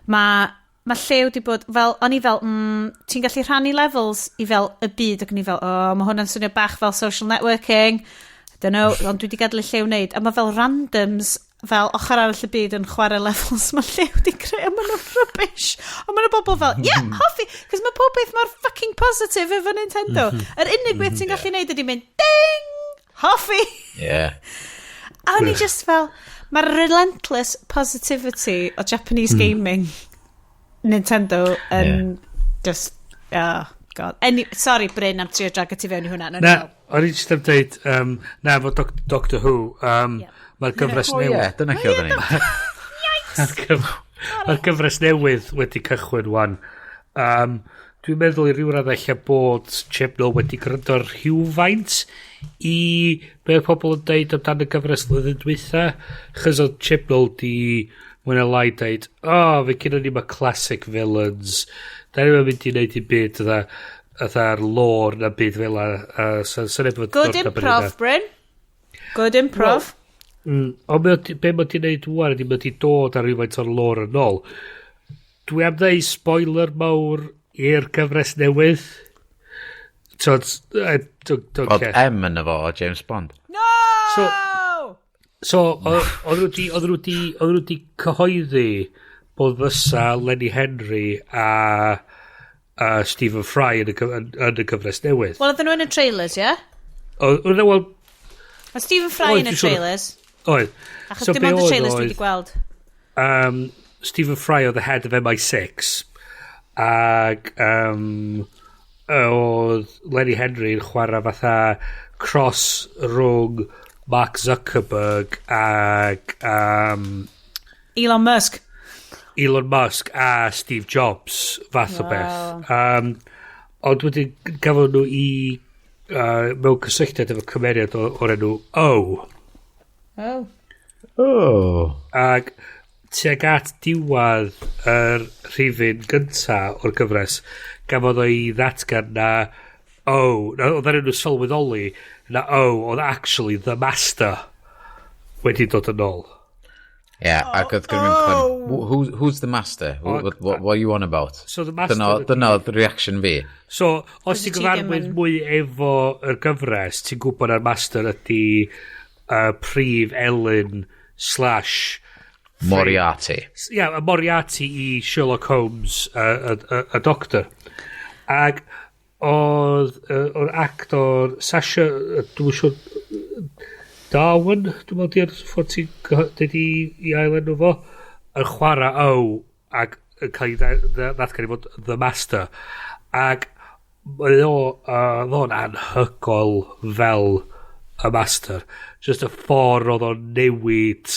Mae llew di bod fel, o'n i fel, ti'n gallu rhannu levels i fel y byd ac o'n i fel, mae hwnna'n swnio bach fel social networking, I don't know, ond dwi wedi gadael y llew wneud, a mae fel randoms, fel ochr arall y byd yn chwarae levels, mae llew di creu, a mae nhw'n rubbish, a mae nhw bobl fel, hoffi, cos mae pob beth mor fucking positive efo Nintendo. Yr unig beth ti'n gallu wneud ydi mynd, ding, hoffi. A o'n i just fel, mae'r relentless positivity o Japanese gaming Nintendo yn just, god. Sorry, Bryn, am trio drago ti fewn i hwnna. O'n i just am dweud, fo Doctor Who, mae'r gyfres newydd. Dyna lle oedden ni. Mae'r gyfres newydd wedi cychwyn wan. Dwi'n meddwl i ryw radd eich bod Chibnall wedi grydo'r rhywfaint i be pobl yn deud amdano gyfres flwyddyn dwytha. Chos oedd Chibnall di mwyn a lai deud, fe cyn ni mae classic villains. Da ni'n mynd i wneud i byd ytha'r lore na byd fel a... Good improv, Bryn. Good improv. Ond be mod i'n neud wwan ydy mod i dod ar rhywfaint o'r lore yn ôl. Dwi am ddeu spoiler mawr i'r gyfres newydd. Oedd M yn efo o James Bond. No! So oedd nhw wedi cyhoeddi bod fysa Lenny Henry a Stephen Fry yn y gyfres newydd. Wel, oedd nhw yn y trailers, ie? Wel... A Stephen Fry yn y trailers? Oedd. Achos dim ond y trailers dwi wedi gweld. Stephen Fry oedd the head of MI6 ag oedd Lenny Henry yn chwarae fatha cross rhwng Mark Zuckerberg ag Elon Musk a Steve Jobs fath o beth. Ond wedi gafon nhw i mewn cysylltiad efo cymeriad o'r enw ag tuag at diwadd yr rhifin gynta o'r gyfres gafodd o'i ddatgan na oedd ar enw sylweddoli na oedd actually the master wedi dod yn ôl. Ac oedd gyrwyn who's the master? What are you on about? So the master... Dyna oedd reaction fi. So, os ti'n gyfarwydd mwy efo yr gyfres, ti'n gwybod na'r master ydy prif Elin / Moriarty. A Moriarty i Sherlock Holmes, y doctor. Ac oedd o'r actor Sasha, dwi'n siŵr Darwin, dwi'n meddwl di'r ffordd ti'n dweud i ailenw fo, yn chwarae ac yn cael ei ddatgan i fod The Master. Ac o'n anhygol fel y Master. Just y ffordd oedd o'n newid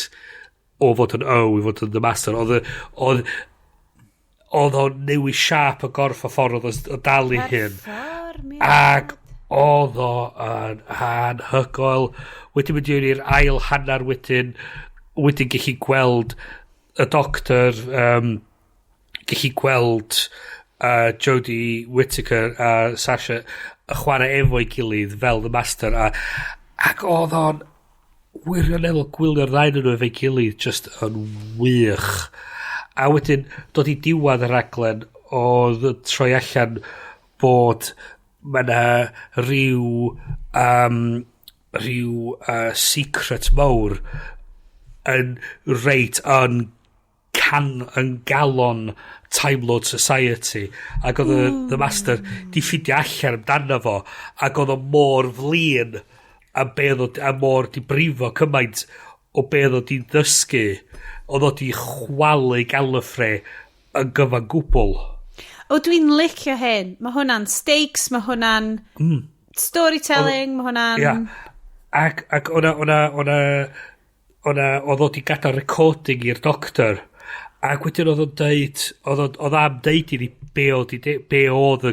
o fod yn i fod yn The Master. Oedd o'n newid siap y gorff o ffordd oedd o dal i hyn. Ac oedd o'n anhygol. Wedyn mynd i'n i'r ail hanner wedyn gallu gweld y doctor, gallu gweld Jodie Whittaker a Sasha y chwarae efo'i gilydd fel The Master ac oedd o'n wirioneddol gwylio'r ddain nhw efo'i gilydd just yn wych. A wedyn dod i diwadd y raglen oedd troi allan bod mae'na rhyw secret mawr yn reit yn galon Time Lord Society ac oedd The Master di ffidio allan amdano fo ac oedd o mor flin a mor di brifo cymaint o beth oedd di'n ddysgu oedd o di chwalu galafre yn gyfan gwbl. dwi'n licio hyn. Mae hwnna'n stakes, mae hwnna'n storytelling, mae hwnna'n... Ia. Ac oedd o di gadael recording i'r doctor. Ac wedyn oedd o'n deud, oedd am deud i ni be oedd y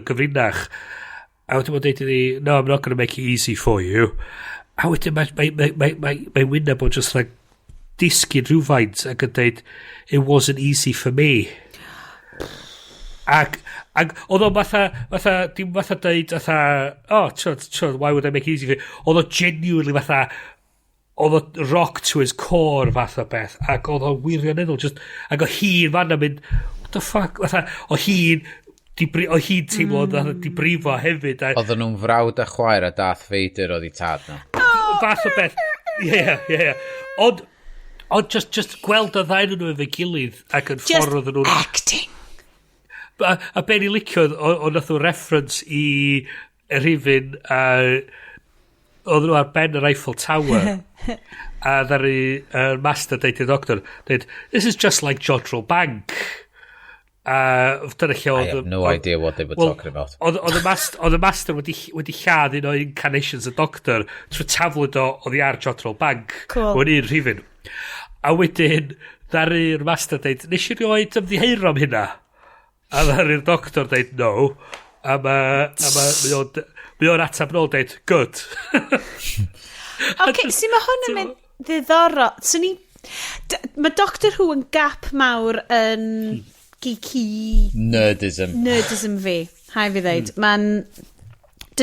gyfrinach. A wedyn o'n deud i ni, no, I'm not going to make it easy for you. A wedyn mae wyneb o'n just like disgyn rhywfaint ac yn deud, it wasn't easy for me. Ac oedd o'n dim fatha deud, oh, why would I make it easy for you? Oedd o'n genuinely fatha, oedd o'n rock to his core fatha beth, ac oedd o'n wirioneddol, ac o hi'n fan am mynd, what the fuck, fatha, o hi'n teimlo di brifo hefyd. Oedd nhw'n frawd a chwaer a Darth Vader oedd i tad nhw. Fath o beth. Ie. Ond just gweld o ddain nhw efo'i gilydd ac yn ffordd oedd nhw'n... Just acting. A ben i liciodd, o nath nhw reference i Rhifin oedd nhw ar ben yr Eiffel Tower a ddari master deud i'r doctor deud, this is just like Jodrell Bank. I have no idea what they were talking about. Oedd y master wedi lladd un o incarnations y doctor trwy taflwyd oedd i ar Jodrell Bank. Cool. O'n un rhifin. A wedyn, ddari'r master deud, nes i rioed ymddiheiro am hynna? A ddari'r doctor deud, no. A mae o'n atab nôl deud, good. Okay, so mae hwn yn mynd ddiddorol. Mae Doctor Who yn gap mawr yn... geeky... Nerdism fi. Hai fi ddeud.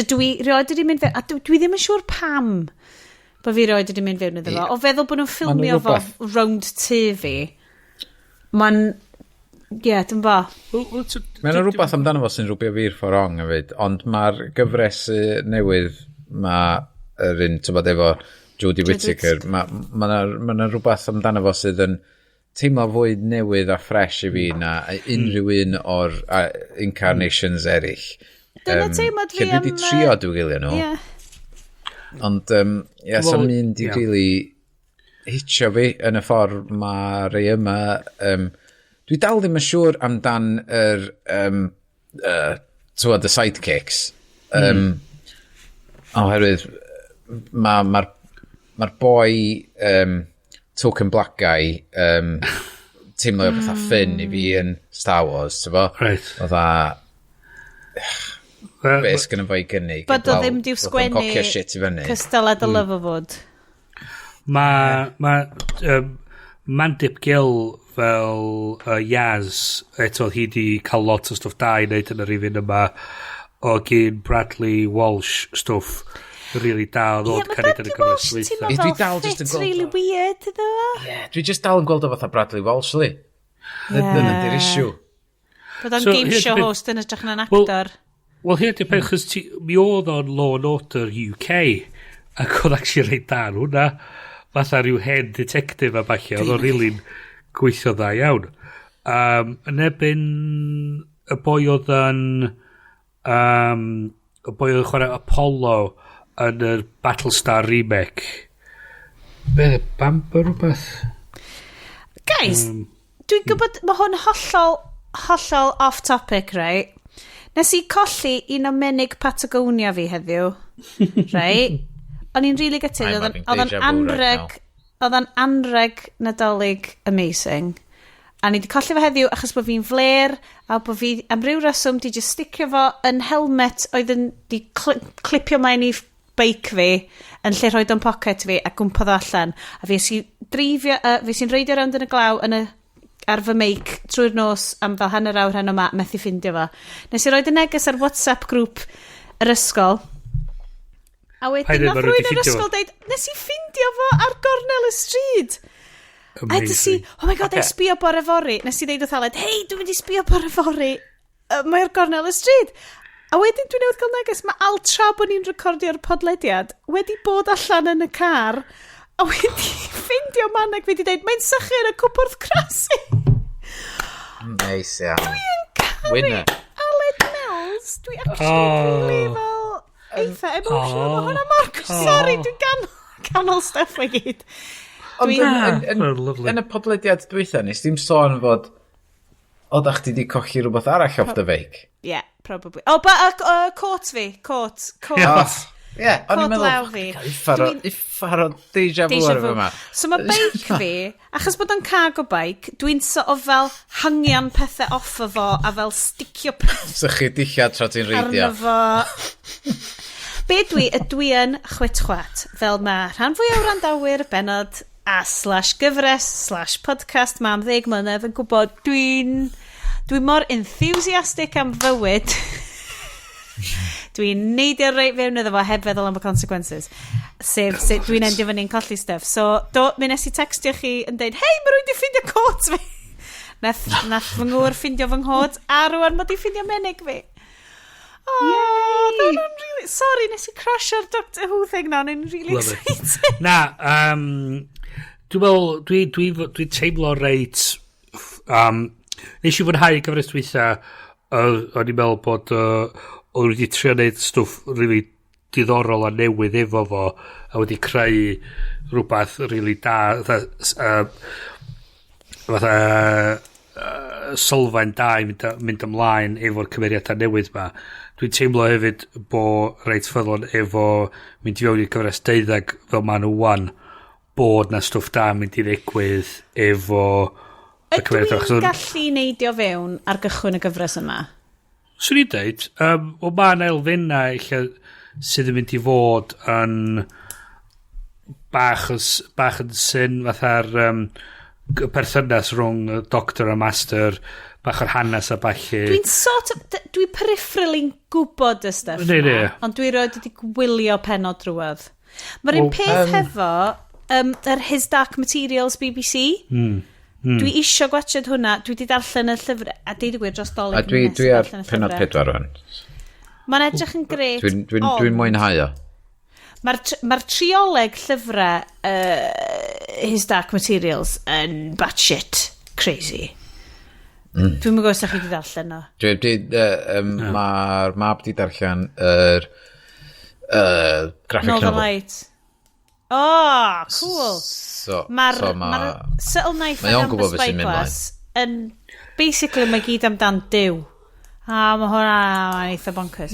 Rioed wedi mynd fewn... A dwi ddim yn siŵr pam bod fi rioed wedi mynd fewn iddo fo. O feddwl bod nhw'n ffilmio fo round TV. Mae'n... Ie, dwi'n bo. Mae'n rhywbeth amdano fo sy'n rhywbeth fi'r fforong hefyd. Ond mae'r gyfres newydd mae'r un, ti'n bod efo Jodie Whittaker. Mae'n rhywbeth amdano fo sydd yn teimlo fwy newydd a fresh i fi na unrhyw un o'r incarnations eraill. Dyna teimlad fi am... Lle dwi wedi trio dwi'n gilio nhw. Ond, sa'n mynd i really hitio fi yn y ffordd mae rei yma. Dwi dal ddim yn siŵr amdan the sidekicks. Oherwydd, mae'r boi... token black guy teimlo fatha Finn i fi yn Star Wars, ti'n bo? Right. Oedd a... Be sgynny fo i gynnig? Bod o ddim diw sgwennu cystyled y Loverwood. Mandip Gill fel Yaz, eto hi di cael lot o stwff da i wneud yn yr rifin yma o gyn Bradley Walsh stwff really da o ddod carid yn y gyfres llwytha. Dwi dal just yn gweld really weird iddo fo. Dwi just dal yn gweld o fatha Bradley Walsh li. Dyna di'r issue. Bod o'n game show host yn ydrych yn actor. Wel, hyn ydy'r peth, chos mi oedd o'n Law and Order UK, ac oedd actually rhaid da hwnna, fatha rhyw hen detective a falle, oedd o'n rili'n gweithio dda iawn. Yn ebyn y boi oedd yn chwarae Apollo yn y Battlestar remake. Be, Bamber rhywbeth? Guys, dwi'n gwybod, mae hwn hollol off-topic, right? Nes i colli un o menig Patagonia fi heddiw, right? O'n i'n really gytid, oedd o'n anreg nadolig amazing. A ni wedi colli fo heddiw achos bod fi'n fler, a bod fi am ryw reswm di just sticio fo yn helmet oedd yn di clipio maen i beic fi yn lle rhoed o'n pocket fi a gwmpodd allan. A fi sy'n reidio rownd yn y glaw ar fy meic trwy'r nos am fel hanner awr heno ma methu ffindio fo. Nes i roed y neges ar WhatsApp grŵp yr ysgol. A wedyn nath rwy'n yr ysgol deud, nes i ffindio fo ar gornel y stryd. A ydych si, oh my god, okay. Sbio bore fori. Nes i ddeud wrth Aled, hei, dwi'n mynd i sbio bore fori. Mae'r gornel y stryd. A wedyn dwi'n newydd gael neges, mae Altra bod ni'n recordio'r podlediad wedi bod allan yn y car a wedi ffindio maneg fi wedi dweud, mae'n sychu yn y cwpwrdd crasi. Nice, iawn. Dwi'n caru Aled Mills. Dwi actually really fel eitha emotional. Mae hwnna mor... Sorry, dwi'n ganol stuff fe gyd. Ond yn y podlediad dwytha, nes dim sôn fod O, da chdi di colli rhywbeth arall off dy feic? Yeah, probably. O, cot fi. Cot. Ie, o'n i'n law fi. meddwl, uffar o deja vu ar yma. So mae beic fi, achos bod o'n cargo bike, dwi'n sort of fel hangian pethau off o fo, a fel sticio So chi dillad tra ti'n reidio. arno fo. Be dwi yn chwet, fel mae rhan fwy o wrandawyr, bennod a /gyfres /podcast mam 10 mlynedd yn gwybod dwi'n mor enthusiastic am fywyd. Dwi'n neidio reit fewn iddo fo heb feddwl am y consequences. Sef dwi'n endio fyny'n colli stuff. So, mi nes I textio chi yn dweud, hei, mae rwy'n di ffindio cot fi. Nath fy ngŵr ffindio fy nghod, a rwan mae di ffindio menig fi. Really, sorry, nes I crasho'r Doctor Who thing na, yn really excited. Na, dwi'n teimlo reit... nes I fwynhau gyfres dweitha, o'n i'n meddwl bod... oedd wedi trio wneud stwff really diddorol a newydd efo fo, a wedi creu rhywbeth really da, fatha sylfaen da I mynd ymlaen efo'r cymeriadau newydd ma. Dwi'n teimlo hefyd bod reit ffyddlon efo mynd I fewn i'r gyfres 12 fel ma nhw wan, bod na stwff da mynd I ddigwydd efo y cymeriadau. Ydw i'n gallu neidio fewn ar gychwyn y gyfres yma? Swn i'n dweud, o ma'n elfennau sydd yn mynd I fod yn bach yn syn fatha'r perthynas rhwng y doctor a master, bach o'r hanes a balli. Dwi'n peripherally'n gwybod y stuff na, ond dwi roed wedi gwylio pennod drwodd. Mae'r un peth hefo yr His Dark Materials BBC. Dwi isio gwachod hwnna, dwi wedi darllen y llyfr, a deud y gwir dros dolyg. A dwi ar pennod 4 rwan. Mae'n edrych yn gret. Dwi'n mwynhau o. Mae'r trioleg llyfrau His Dark Materials yn batshit crazy. Dwi'n mynd gwrs chi wedi darllen o. Mae'r mab wedi darllen yr graphic novel. Novelite. Oh, cool. Mae'r Subtle Knife and Amber Spyglass yn basically mae gyd amdan Dyw. A mae hwnna'n eitha bonkers.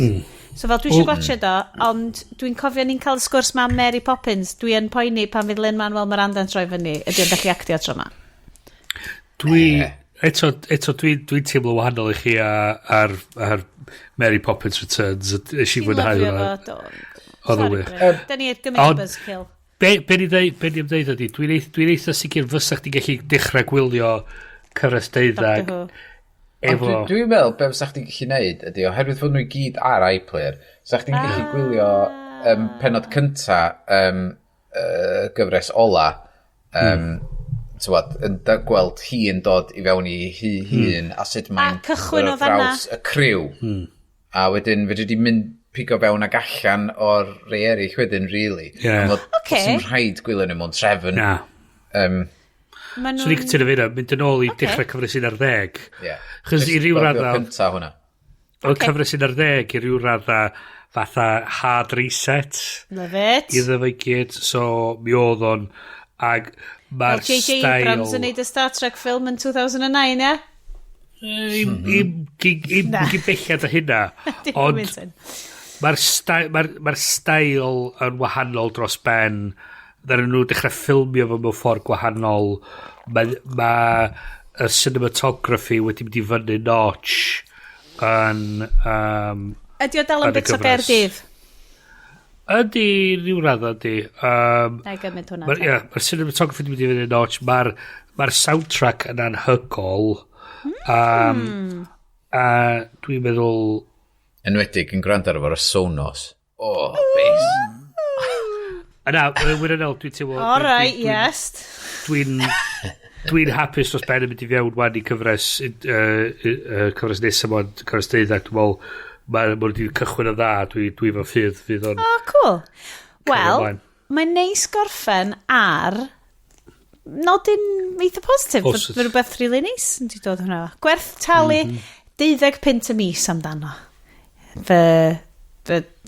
So fel dwi eisiau gwachod o, ond dwi'n cofio ni'n cael sgwrs ma Mary Poppins. Dwi'n poeni pan fydd Lin-Manuel Miranda'n troi fyny. Ydy'n gallu actio tro ma? Eto dwi'n teimlo wahanol I chi ar Mary Poppins Returns. Ys I fwynhau hwnna. Oedd y wir. Da ni gymryd buzzkill. Be ni ymwneud ydy, dwi'n eitha sicr fysa chdi gallu dechrau gwylio cyfres 12 efo... Dwi'n meddwl be fysa chdi'n gallu neud ydy, oherwydd fod nhw I gyd ar iPlayer, fysa chdi'n gallu gwylio pennod cynta gyfres ola, yn gweld hi yn dod I fewn I hi hun, a sut mae'n draws y criw. A wedyn, fe wedi mynd pigo fewn ag allan o'r rei eraill wedyn, really. Sy'n rhaid gwylio nhw mewn trefn. Na. So ni'n cytuno fe mynd yn ôl I dechrau cyfres 11. Chos I ryw radda... O cyfres 11 I ryw radda fatha hard reset. Love it. Iddo fe gyd. So mi oedd o'n... Ag mae'r stael... J.J. Abrams yn neud y Star Trek film yn 2009, ie? Im bellad o hynna. Ond... Mae'r stael yn wahanol dros ben. Dda'n nhw dechrau ffilmio fo mewn ffordd gwahanol. Mae'r cinematography wedi mynd I fyny notch yn... Ydy o dal yn bit o Gaerdydd? Ydy, rhyw radda ydy. Na I gymryd hwnna. Mae'r cinematography wedi mynd I fyny notch. Mae'r soundtrack yn anhygol. A dwi'n meddwl... Enwedig yn gwrando ar o'r Sonos. Base. A na, wirionol, dwi'n teimlo... Alright, yes. Dwi'n hapus dros ben yn mynd I fewn wan I cyfres nesaf o'n cyfres 12. Dwi'n meddwl, mae'n wedi cychwyn o dda, dwi fo fydd o'n... Cool. Wel, mae'n neis gorffen ar nodyn eitha positif. Fe rhywbeth really neis yn di dod hwnna. Gwerth talu 12 pint y mis amdano.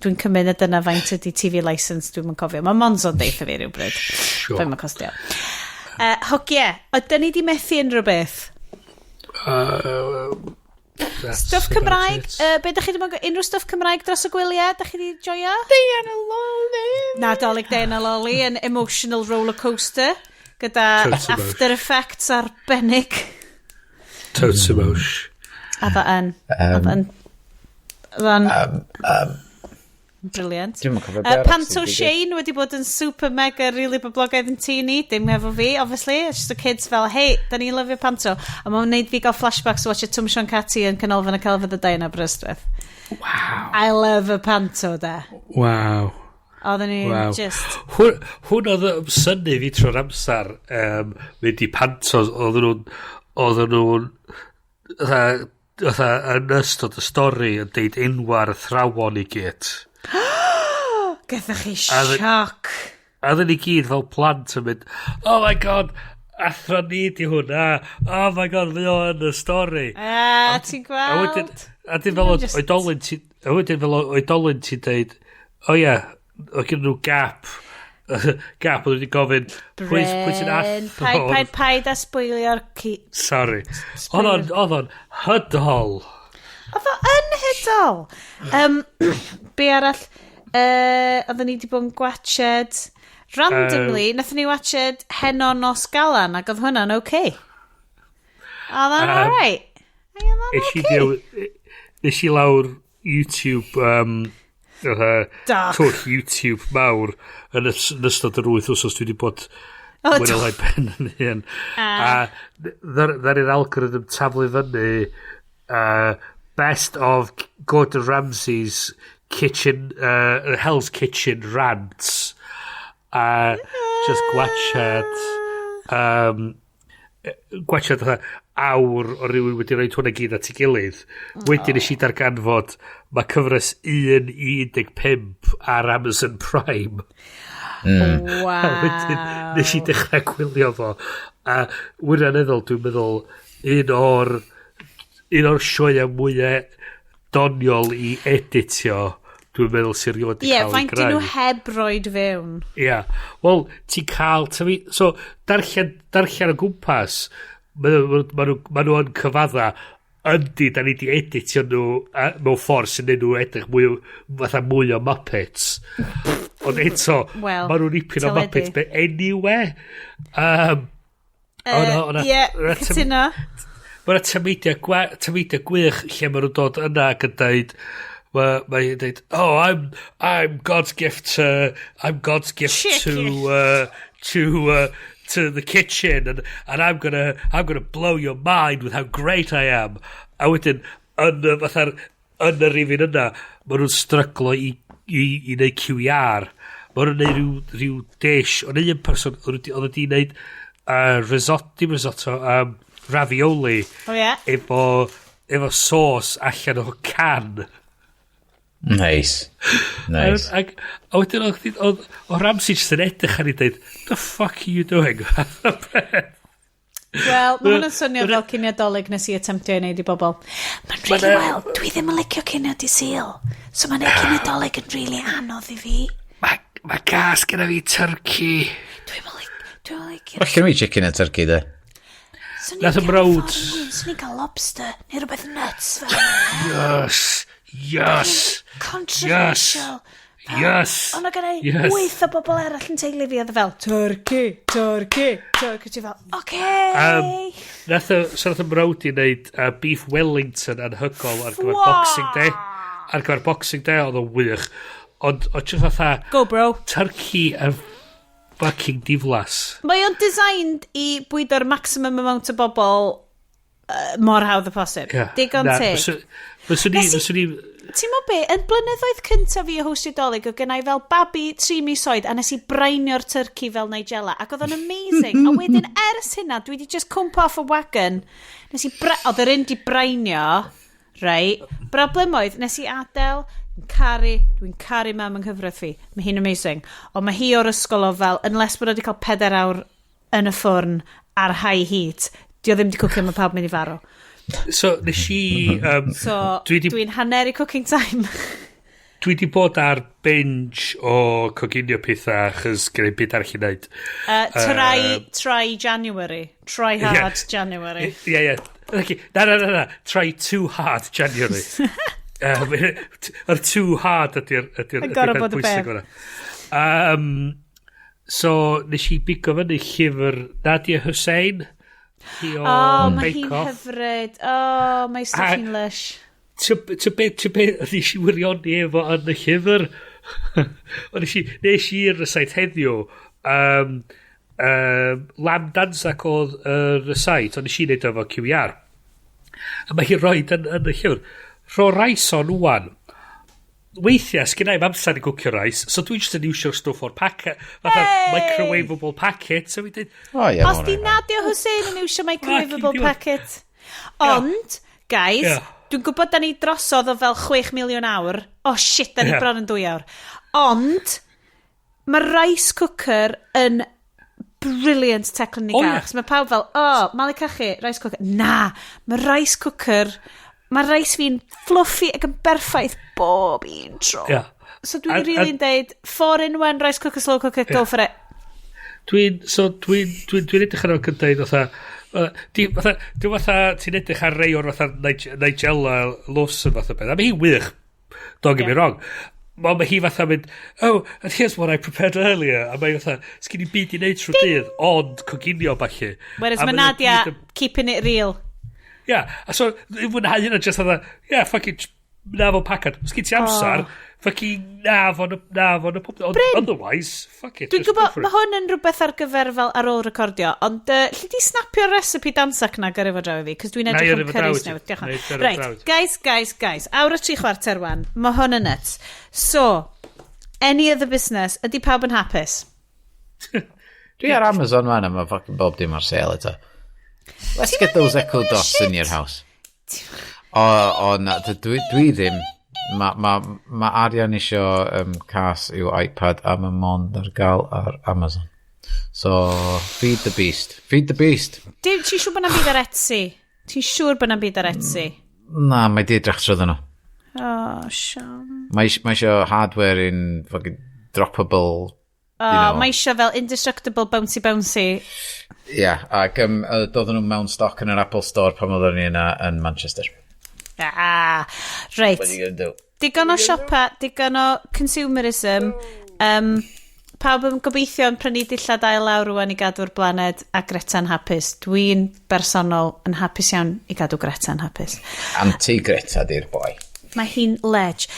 Dwi'n cymryd y dyna faint ydi TV license dwi'n mynd cofio. Mae Monzo'n deitha fi rhywbryd. Fe mae'n costio. Hogie, ydyn ni di methu unrhyw beth? Stwff Cymraeg, be da chi wedi bod unrhyw stwff Cymraeg dros y gwyliau, da chi wedi joio? Diana Loli. Nadolig Diana Loli yn emotional roller coaster, gyda after effects arbennig. Totes emotion. A dda yn. Brilliant. Panto Shane wedi bod yn super mega really boblogaidd yn teeny, dim efo fi, obviously. It's just the kids fel, hey, da ni'n lyfio Panto. A mae'n wneud fi gael flashbacks o watch Twm Sion Cati yn canolfan y Celfydd y Dain Aberystwyth. Wow. I love a Panto, da. Wow. Oedden ni'n just... Hwn oedd yn syni fi tro'r amser mynd i Pantos, oedden nhw'n yn ystod y stori yn deud enwar thrawon i gyd. Gaethach chi sioc. A ddyn ni gyd fel plant yn mynd, oh my god, athro ni di hwnna, oh my god, fi o yn y stori. Ti'n gweld? A dyn fel oedolyn ti'n deud, o ia, o gen nhw gap, gap, oedd wedi gofyn, pwy sy'n athro? Paid a spoilio'r Sorry. Oedd o'n hydol. Oedd o'n hydol. Be arall, oedden ni wedi bod yn gwatched, randomly, nathon ni watched Heno Nos Galan, ac oedd hwnna'n okay. Oedd o'n alright. Nes i lawr YouTube, twll YouTube mawr, yn ystod yr 8 wsos dwi wedi bod mwyn o lai pen yn hyn. A ddar i'r algorithm taflu fyny best of Gordon Ramsay's kitchen, Hell's Kitchen rants. Just gwachad awr o rywun wedi rhoi hwnna gyd at ei gilydd. Wedyn nes i darganfod mae cyfres 1.15 ar Amazon Prime. Wow. Nes i dechrau gwylio fo. A wirioneddol dwi'n meddwl un o'r sioia mwyaf doniol i editio dwi'n meddwl sy'n rhywbeth i cael ei greu. Faint nhw heb roed fewn. Wel, ti'n cael, so, darllen o gwmpas, ma nhw yn cyfadda, yndi, da ni di editio nhw mewn ffordd sy'n neud nhw edrych mwy o Muppets. Ond eto, ma nhw'n ipyn o Muppets, but anyway. Cytuno. Mae'na tameidiau gwych lle maen nhw'n dod yna ac yn dweud, mae'n dweud, oh, I'm God's gift to the kitchen and I'm gonna blow your mind with how great I am. A wedyn, yn y rifin yna, maen nhw'n stryglo i wneud cywiar. Maen nhw'n neud rhyw dish, ond un person oedd wedi wneud risotto, ravioli efo sauce allan o can. Nice. A wedyn o Ramsay jyst yn edrych ar i dweud, the fuck are you doing? Wel, mae hwnna'n swnio fel cyniadolig nes i attemptio i wneud i bobl. Mae'n really wild, dwi ddim yn licio cyniad i sil. So mae'n neud cyniadolig yn really anodd i fi. Mae gas gyda fi turkey. Dwi'n licio. Well, gen fi chicken a turkey, de? Nath ymrawd. Swn i'n cael lobster, neu rhywbeth nuts fel. Yes. Controversial. Yes. Ond o gyda 8 o bobl erall yn teulu fi oedd fel, turkey. Ti fel, okay. Nath ymrawd i wneud beef Wellington anhygol ar gyfer Boxing Day. Ar gyfer Boxing Day oedd o'n wych. Ond just fatha... Go, bro. Turkey yn fucking diflas. Mae o'n designed i bwydo'r maximum amount o bobl mor hawdd y posib. Digon teg. Ti'n mo be, yn blynyddoedd cyntaf fi o hostio dolyg, o gynnau fel babi 3 mis oed, a nes i brainio'r turkey fel Nigella, ac oedd o'n amazing. A wedyn ers hynna, dwi wedi just cwmp off y wagon, oedd yr un di brainio, broblem oedd, nes i adael, dwi'n caru mam yng nghyfraith fi, mae hi'n amazing, ond mae hi o'r ysgol o fel, unless bod wedi cael 4 awr yn y ffwrn ar high heat, di o ddim di cwcio mae pawb mynd i farw. So, nes i... dwi'n hanner i cooking time. Dwi di bod ar binge o coginio pethau, achos gen i byd arall i wneud. Try January. Try hard January. Ie. Na. Try too hard January. Yr too hard ydy'r gorau bod y beth. So, nes i bigo fyny llyfr Nadia Hussein. Mae hi'n hyfryd. Mae stuff hi'n lush. Ty beth nes i wirioni efo yn y llyfr? Nes i'r site heddiw Lam Dansac oedd y site, ond nes i wneud efo gywiar. A mae hi'n rhoi yn y llyfr. Rho rais o'n wan. Weithiau, sgynnau amser i gwcio rais, so dwi'n just yn iwsio'r stwff o'r packet, fatha microwavable packet, so fi dweud... Os di Nadia Hussein yn iwsio microwavable packet. Ond, guys, dwi'n gwybod da ni drosodd o fel 6 miliwn awr. Shit, da ni bron yn 2 awr. Ond, mae rice cooker yn brilliant teclyn ni gael. Mae pawb fel, Mali Cachu, rice cooker. Na, mae rice cooker... Mae rice fi'n fluffy ac yn berffaith bob un tro. So dwi'n rili'n deud 4-in-1 rice cooker, slow cooker, go for it. Dwi'n edrych ar o'n cyndaid ti'n edrych ar rei o'r Nigella Lawson fatha beth. A mae hi'n wych, don't get me wrong. Mae hi fatha mynd, and here's what I prepared earlier. A mae fatha, sgyn i byd i wneud trwy dydd, ond coginio falle. Whereas mae Nadia keeping it real. A so, fwynhau hynna just fatha, fucking naf o'n pacad. Os gyd ti amser, fucking naf o'n y pob... Otherwise, fuck it. Dwi'n gwybod, mae hwn yn rhywbeth ar gyfer fel ar ôl recordio, ond lle di snapio'r recipe dansac na gyrru fo draw i fi, cos dwi'n edrych yn cyrrys newydd. Right, guys, awr y 3/4 wan, mae hwn yn nuts. So, any other business, ydy pawb yn hapus? Dwi ar Amazon man, mae fucking bob dim ar sale eto. Let's get those Echo Dots in your house. Dwi ddim. Mae arian isio cas i'w iPad a mae mond ar gael ar Amazon. So, feed the beast. Ti'n siŵr bod na'n byd ar Etsy? Na, mae di edrych trwy nhw. Siom. Mae isio hardware in fucking droppable... mae eisiau fel indestructible bouncy. Ac doedden nhw mewn stoc yn yr Apple Store pan oedden ni yna yn Manchester. Right. What are you going to do? Digon o siopa, digon o consumerism. Pawb yn gobeithio yn prynu dillad ail lawr rwan i gadw'r blaned a Greta'n hapus. Dwi'n bersonol yn hapus iawn i gadw Greta'n hapus. Anti-Greta di'r boi. Mae hi'n ledge.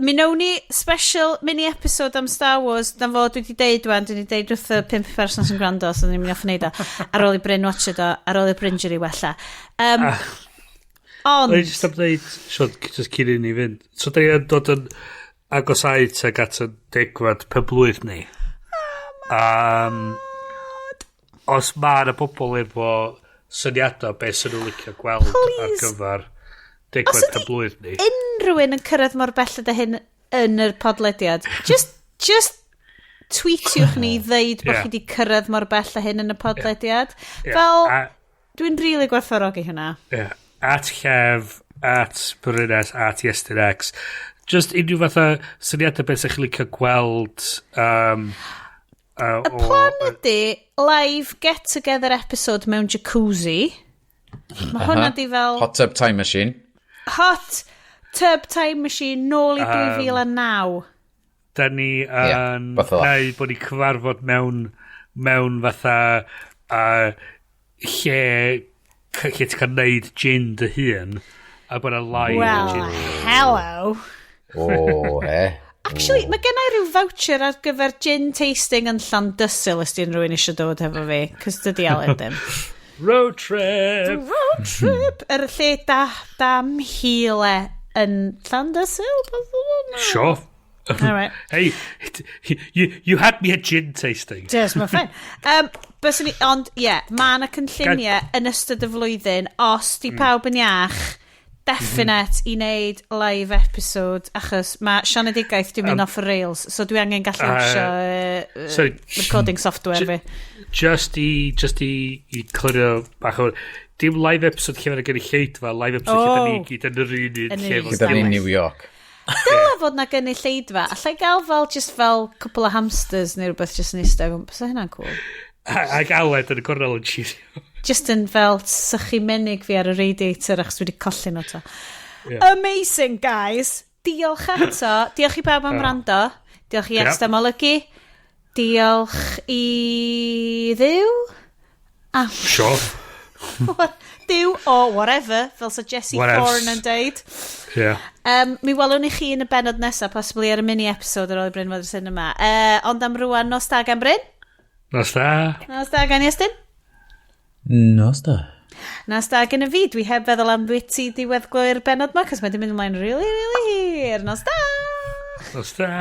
Mi nawn ni special mini-episode am Star Wars dan fod dwi wedi deud wan, dwi wedi deud wrth y 5 person sy'n gwrando, so ni'n mynd i offa neud o, ar ôl i Bryn watch o, ar ôl i Brynjury wella. Ond... Just am dweud, just cyn i ni fynd. So da ni yn dod yn agosau teg at y degfad penblwydd ni. Os ma'n y bobl efo syniadau beth sy'n nhw'n licio gweld ar gyfer degfad penblwydd ni. Unrhyw yn cyrraedd mor bell ydy hyn yn yr podlediad, just tweetiwch ni ddeud bod chi wedi cyrraedd mor bell a hyn yn y podlediad. Fel, dwi'n rili gwerthfawrogi hynna. At Llef, at Brynes, at Iestyn X. Just unrhyw fatha syniadau beth sy'ch licio gweld... y plan ydy live get-together episode mewn jacuzzi. Mae hwnna di fel... Hot tub time machine. Hot tub time machine nôl i 2009. Da ni yn neu bod ni cyfarfod mewn fatha lle ti'n cael neud gin dy hun a bod yna live gin. Hello. Actually, mae gennau rhyw voucher ar gyfer gin tasting yn Llandysul os di'n rhywun eisiau dod efo fi, cos dydi Aled ddim. Road trip. Yr lle da mhile yn Llandysul, Sure. All right. Hey, you had me a gin tasting. Yes, mae'n ffain. Ond, mae yna cynlluniau yn ystod y flwyddyn, os di pawb yn iach, definite i wneud live episode, achos mae Sionedigaeth dwi'n mynd off y rails, so dwi angen gallu usio recording software fi. Just i clirio bach o'r... Dim live episode lle fe'n gen i lleidfa, live episode lle da ni gyd yn yr un lle. Gyda ni New York. Dyla fod na gen i lleidfa, allai gael fel cwpl o hamsters neu rhywbeth just yn eistedd. So hynna'n cool. Ac Aled yn y cornel yn cheerio. Just yn fel sychu menig fi ar y radiator achos wedi colli nhw to. Amazing, guys. Diolch eto. Diolch i bawb am wrando. Diolch i Iestyn olygu. Diolch i Dduw. Sure. Dyw o whatever, fel sa Jessie Corn yn deud. Mi welwn i chi yn y benod nesaf, possibly ar y mini-episode ar ôl i Bryn fod y sy'n yma. Ond am rwan, nos da gan Bryn? Nos da. Nos da gan Iestyn? Nos da. Nos da gan y fi, dwi heb feddwl am bwyty diweddgloi'r benod ma, cos mae di mynd ymlaen really, really hir. Nos da! Nos da!